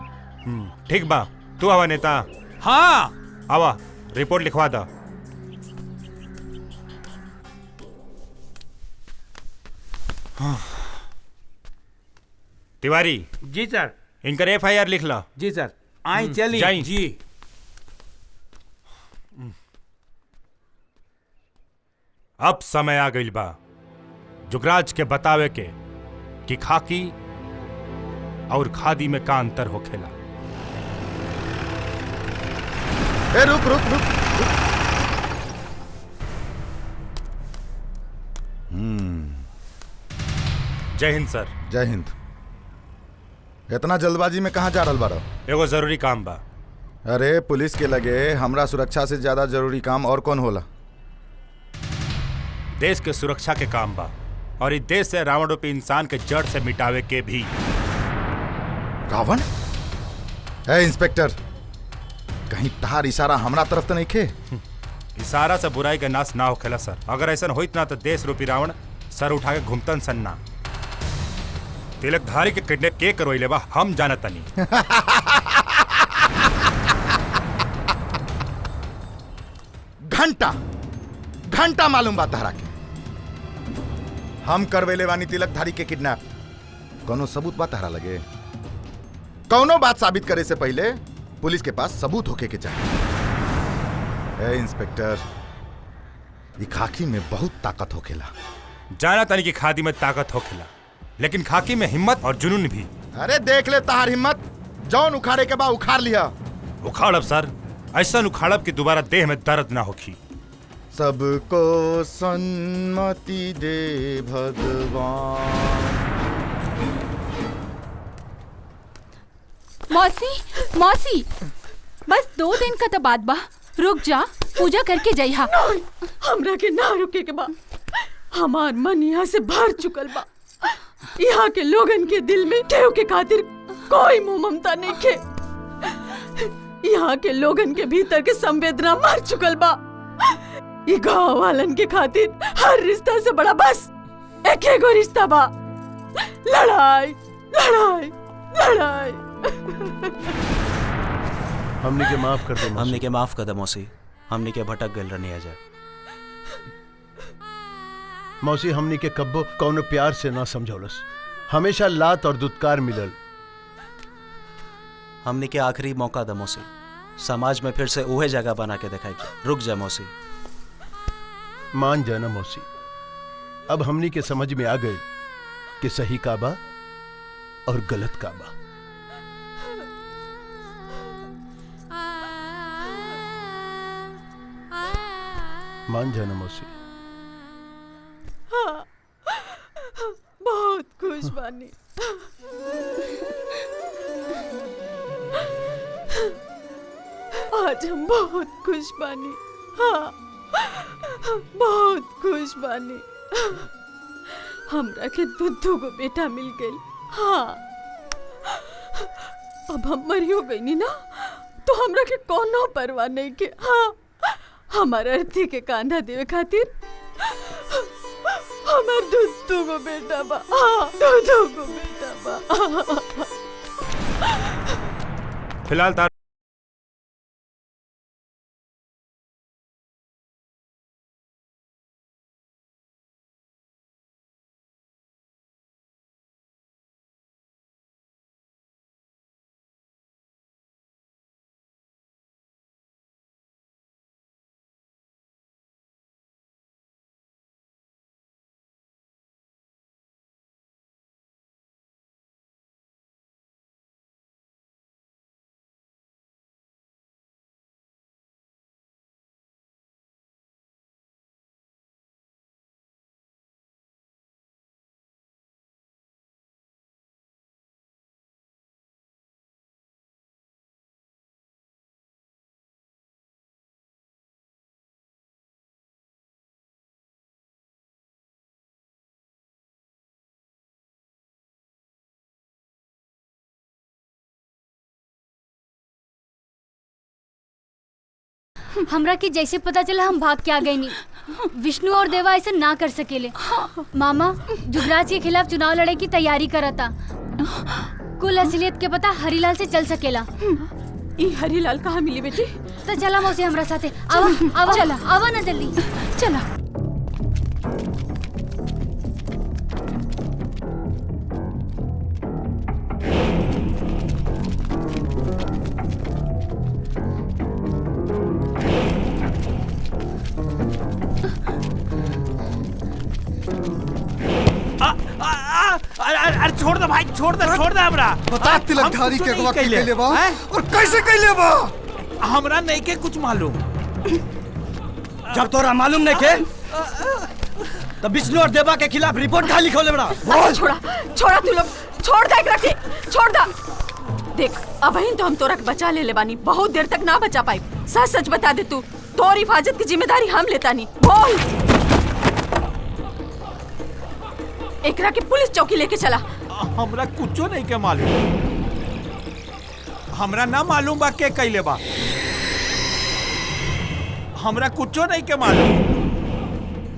ठीक बा, तू आवा नेता। हाँ आवा, रिपोर्ट लिखवा दा। तिवारी जी सर। इनकर FIR लिख ला। जी सर। आई चली जाई। जी। अब समय आ गई बा जुगराज के बतावे के कि खाकी और खादी में का अंतर होखेला। ए रुक रुक रुक, रुक। जय हिंद सर। जय हिंद। इतना जल्दबाजी में कहाँ जा रहल बारो? एगो जरूरी काम बा। अरे पुलिस के लगे हमरा सुरक्षा से ज्यादा जरूरी काम और कौन होला? देश के सुरक्षा के काम बा, और इस देश से रावण रूपी इंसान के जड़ से मिटावे के भी। रावण? ए इंस्पेक्टर, कहीं तहार इशारा हमरा तरफ तो नहीं खे? इशारा से बुराई का नाश ना होखेला सर। अगर ऐसा होइत ना तो देश रूपी रावण सर उठा के घूमतन सन्ना। तिलकधारी के किडनैप के करवाइले बा हम जानत नहीं। घंटा घंटा मालूम बा तहरा के हम करवेले वानी तिलकधारी के किडनैप। कोनो सबूत बा तहरा लगे? कौनो बात साबित करे से पहले पुलिस के पास सबूत होके के चाहिए। ए इंस्पेक्टर, ये खाकी में बहुत ताकत होखेला। जाना तनी की खादी में ताकत होखेला, लेकिन खाकी में हिम्मत और जुनून भी। अरे देख ले तहार हिम्मत, जौन उखाड़े के बाद उखाड़ लिया। उखाड़ब सर, ऐसा उखाड़ब कि दोबारा देह में दर्द ना होखी। सबको सन्मति दे भगवान। मौसी, मौसी, बस 2 दिन का तो बात बा। रुक जा, पूजा करके जइहा। हमरा के ना रुके के बा। हमार मन यहाँ से भर चुकल बा। यहाँ के लोगन के दिल में केहू के खातिर कोई मोह ममता नहीं खे। यहाँ के लोगन के भीतर के संवेदना मर चुकल बा। ये गांव वालन के खातिर हर रिश्ता से बड़ा बस एक एगो रिश्ता बा, लड़ाई लड़ाई लड़ाई। हमने के माफ कर दे। हमने के माफ कर दे मौसी। हमने के भटक गल रहने आ जाए। मौसी हमने के कब्बो कौनो प्यार से ना समझौलस। हमेशा लात और दुत्कार मिलल। हमने के आखिरी मौका दे मौसी। समाज में फिर से उहे जगह बना के दिखाई। रुक जा मौसी। मान जाना मौसी, अब हमनी के समझ में आ गई कि सही का बा और गलत का बा। मान जाना मौसी। हाँ, बहुत खुश बानी। आज हम बहुत खुश बानी। हाँ, बहुत खुश बानी। हमरा के दुद्धू को बेटा मिल गई। हाँ, अब हम मरियो गई नी ना, तो हमरा के कोनो परवाह नहीं के। हाँ, हमारा अर्थी के कांधा देवे खातिर हमार दुद्धू को बेटा बा। हाँ, दुद्धू को बेटा बा। फिलहाल तार हमरा के जैसे पता चला हम भाग के आ गए नहीं। विष्णु और देवा ऐसे ना कर सकेले। मामा जुगराज के खिलाफ चुनाव लड़े की तैयारी करता। कुल असलियत के पता हरीलाल से चल सकेला। ई हरीलाल कहाँ मिली बेटी? तो चला मौसी हमरा साथे। आवा आवा चला। आवा ना जल्दी चला। अरे छोड़ दे भाई, छोड़ दे हमरा। बता तिलकधारी के अगवा कैले बा और कैसे कैले बा? हमरा नहीं के कुछ मालूम। जब तोरा मालूम नहीं के तब विष्णु और देवा के खिलाफ रिपोर्ट कहाँ लिखोले बड़ा? अच्छा छोड़ा छोड़ा, तू लोग छोड़ दे एकरा के, छोड़ दा। देख अबहिन तो हम तोरा के बचा ले बानी, बहुत देर तक ना बचा पाई। सच सच बता दे तू, तोर हिफाजत की जिम्मेदारी हम लेता नहीं। बोल। एकरा के पुलिस चौकी लेके चला। हमरा कुछो नहीं के मालूम। हमरा ना मालूम बा के कैले बा। हमरा कुछो नहीं के मालूम।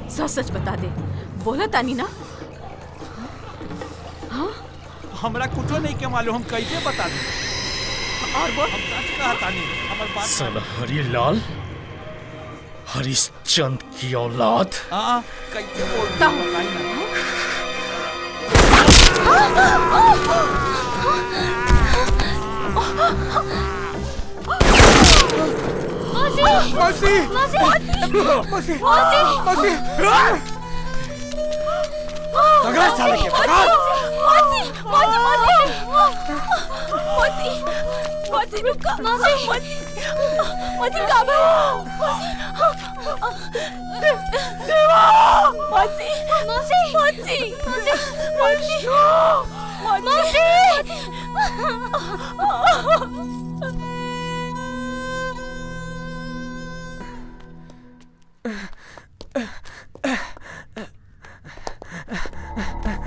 सच सच बता दे, बोला तानी ना? हाँ? हमरा कुछो नहीं के मालूम, हम कैसे बता दे? और बोल, हम सच कहा तानी, हमार बात साला हरिलाल, हरिश्चंद की औलाद। कैसे बोलता हूँ? मौसी! मौसी! मौसी! पकड़ साले के, पकड़! मौसी! मौसी! मौसी! मौसी रुको! मौसी! मौसी कहाँ है? देवा! मौसी! मौसी! मौसी! मौसी! मौसी!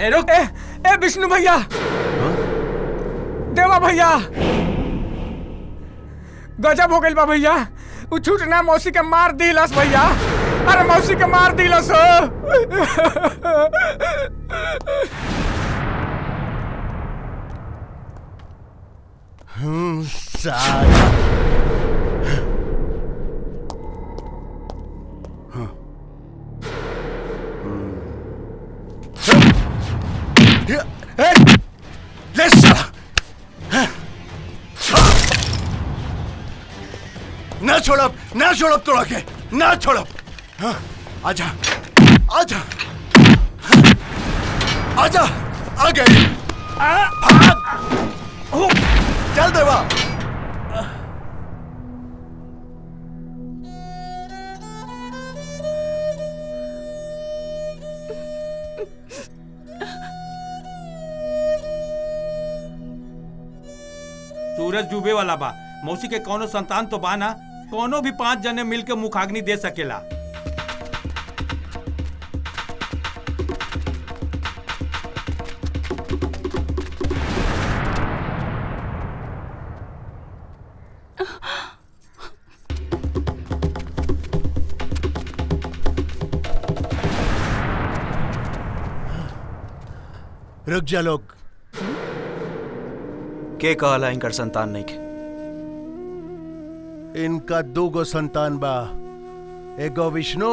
ए रुक ए विष्णु भैया, देवा भैया, गजब हो गइल बा भैया। उ छूटना मौसी के मार दिलस भैया। अरे मौसी के मार दिलस। साला ले साला ना छोड़ब, ना छोड़ब तोड़ा के, ना छोड़ब। आजा आजा आजा, आ गए। भाग, चल देवा। सूरज डूबे वाला बा। मौसी के कौनो संतान तो बा ना? कौनो भी 5 जने मिलके मुखाग्नि दे सकेला। रुक जा लोग। के कहला इनकर संतान नहीं के? इनका 2 गो संतान बा, एगो विष्णु,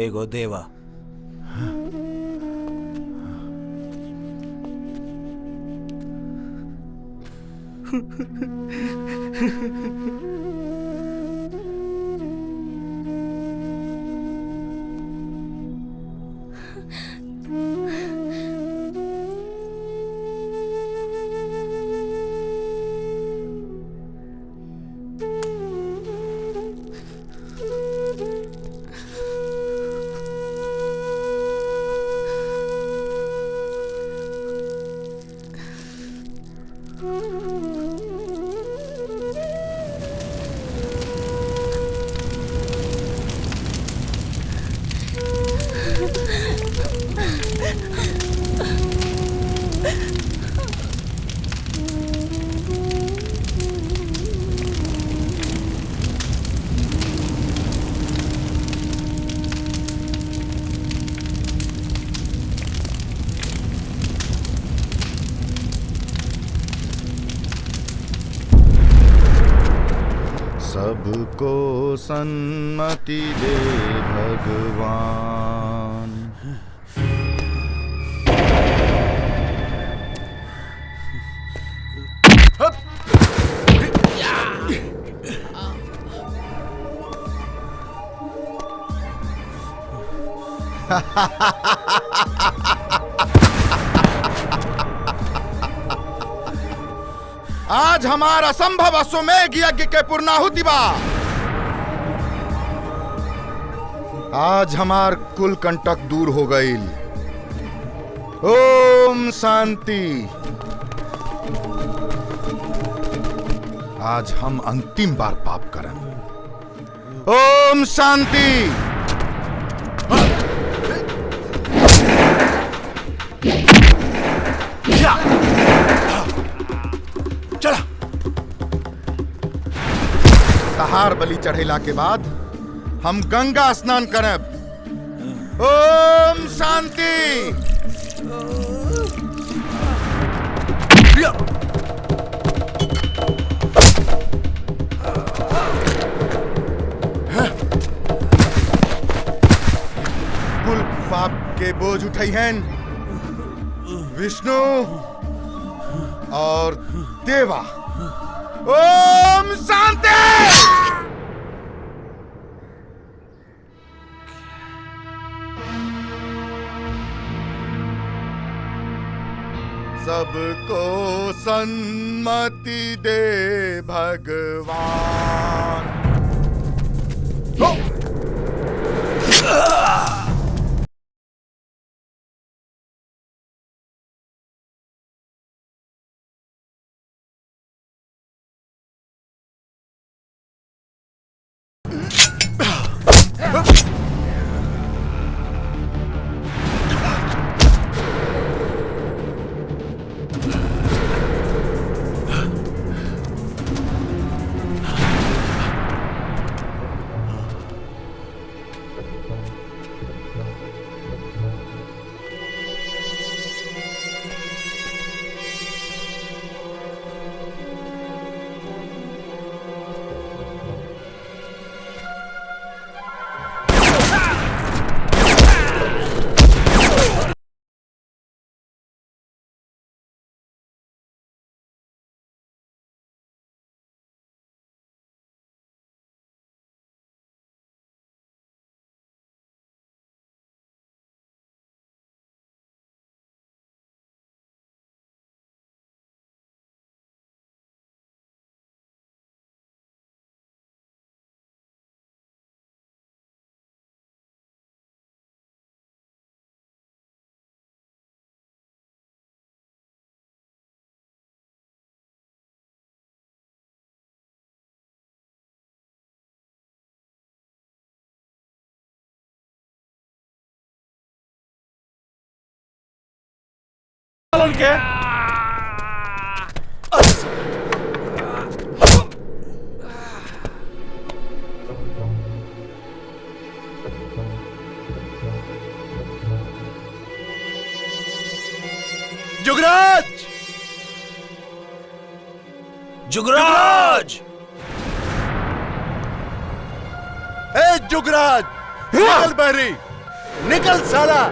एगो देवा। सबको सन्मति दे भगवान। आज हमारा असंभव अश्वमेघ यज्ञ के पूर्णाहुति बा। आज हमार कुल कंटक दूर हो गई। ओम शांति। आज हम अंतिम बार पाप करन। ओम शांति। चला। तहार बलि चढ़ेला के बाद हम गंगा स्नान करब। ओम शांति। कुल पाप के बोझ उठाई हैं विष्णु और देवा। ओम शांति। सबको सन्मति दे भगवान। उनके जुगराज जुगराज ए जुगराज निकल बहरी निकल साला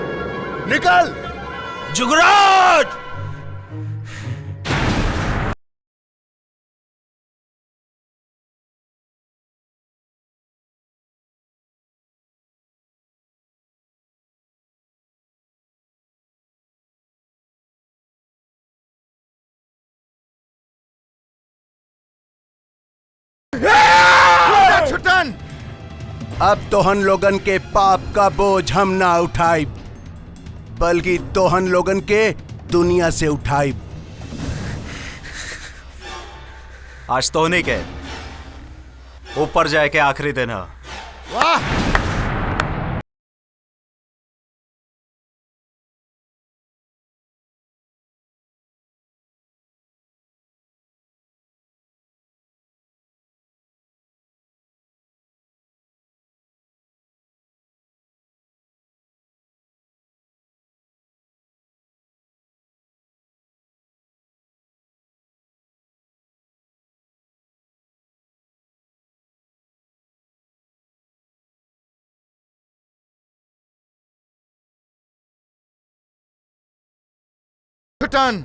निकल जुगराज छुटन अब तोहन लोगन के पाप का बोझ हम ना उठाई, बल्कि तोहन लोगन के दुनिया से उठाई। आज तो नहीं के ऊपर जाए के आखिरी दिन है। वाह छुटन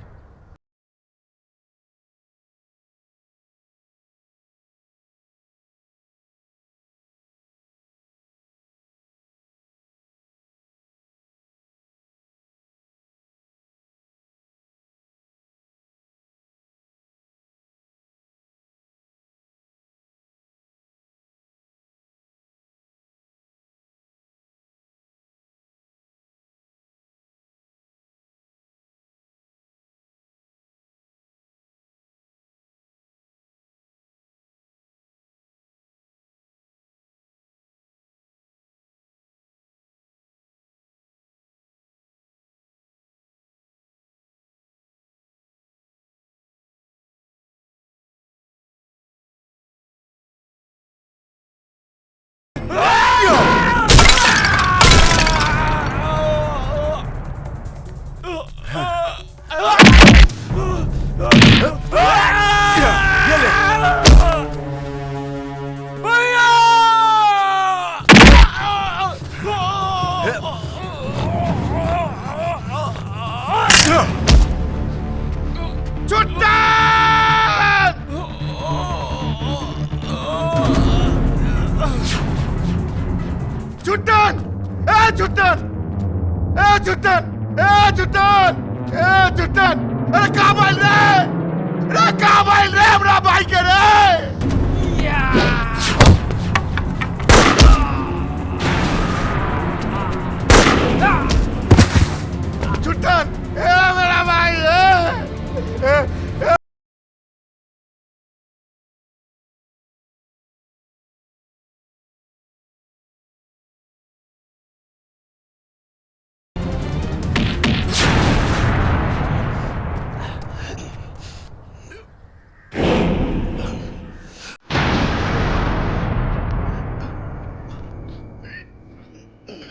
डैनी,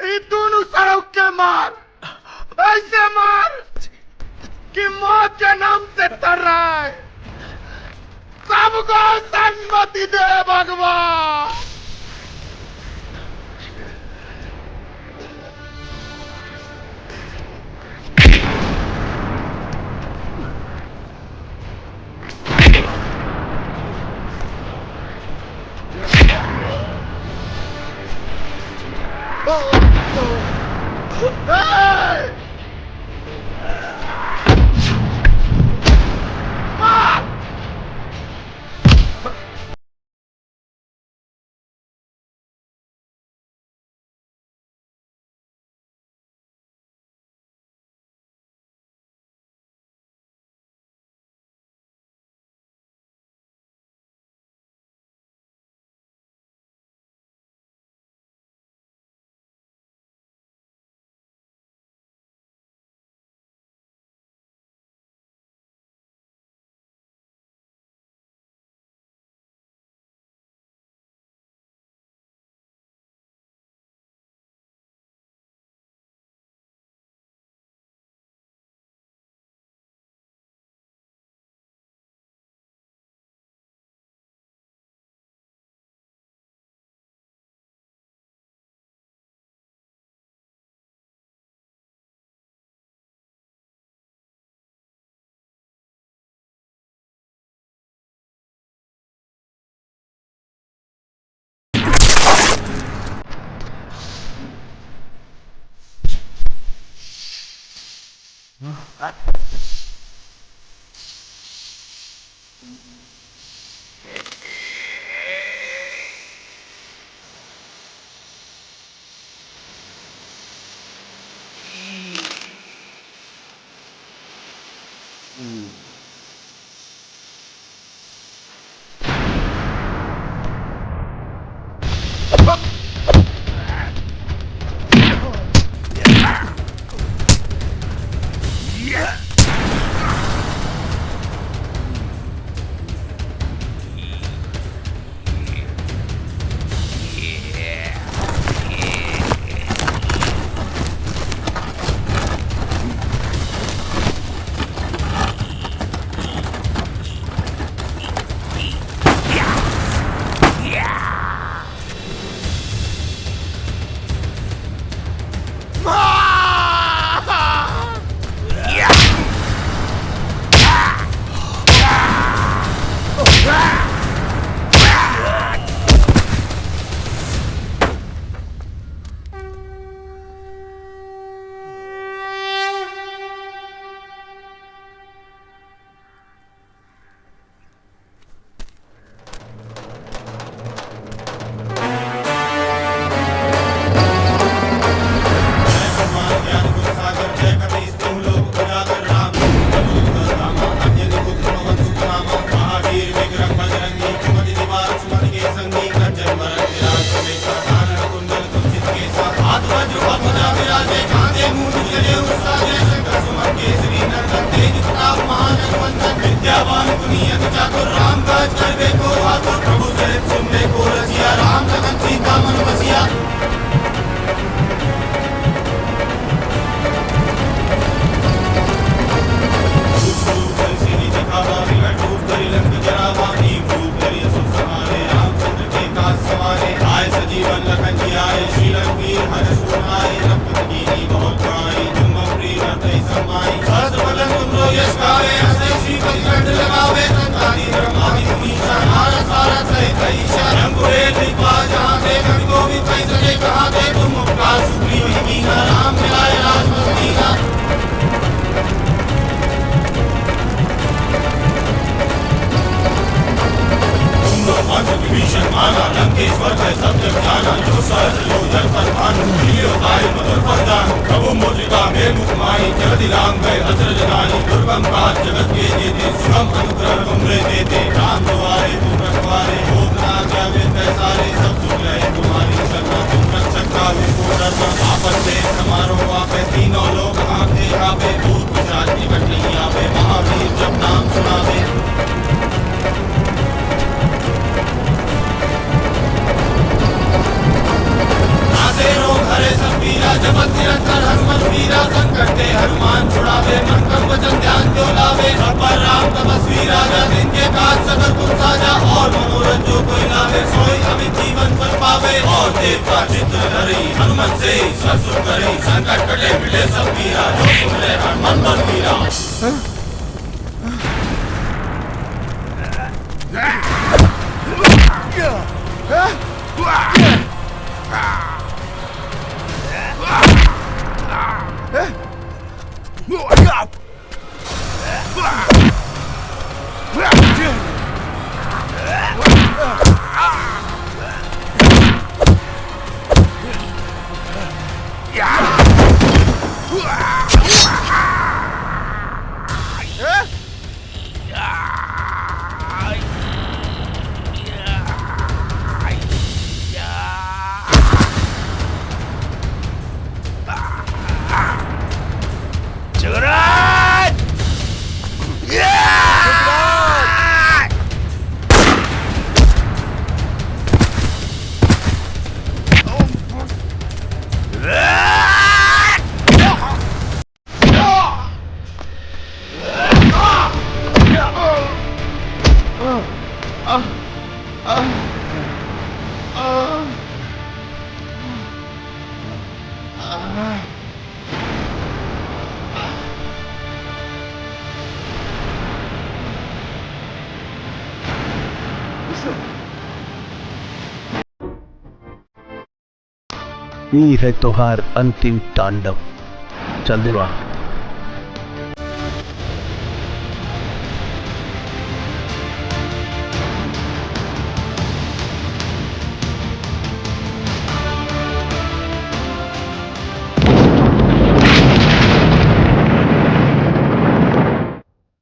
ये दोनों सड़क के मार, ऐसे मार कि मौत के नाम से तर रहा है। सबको सन्मति दे भगवान। सुगम अनुग्रह तुमरे देते राम द्वारे तुम रखवारे भूत ना क्या विद्य गावे और देवता चित्र धरी हनुमत से सब सुख करी संकट कटे मिले सब पीरा जो सुन ले हनुमान बल वीरा ये है तोहार अंतिम तांडव। चल देवा।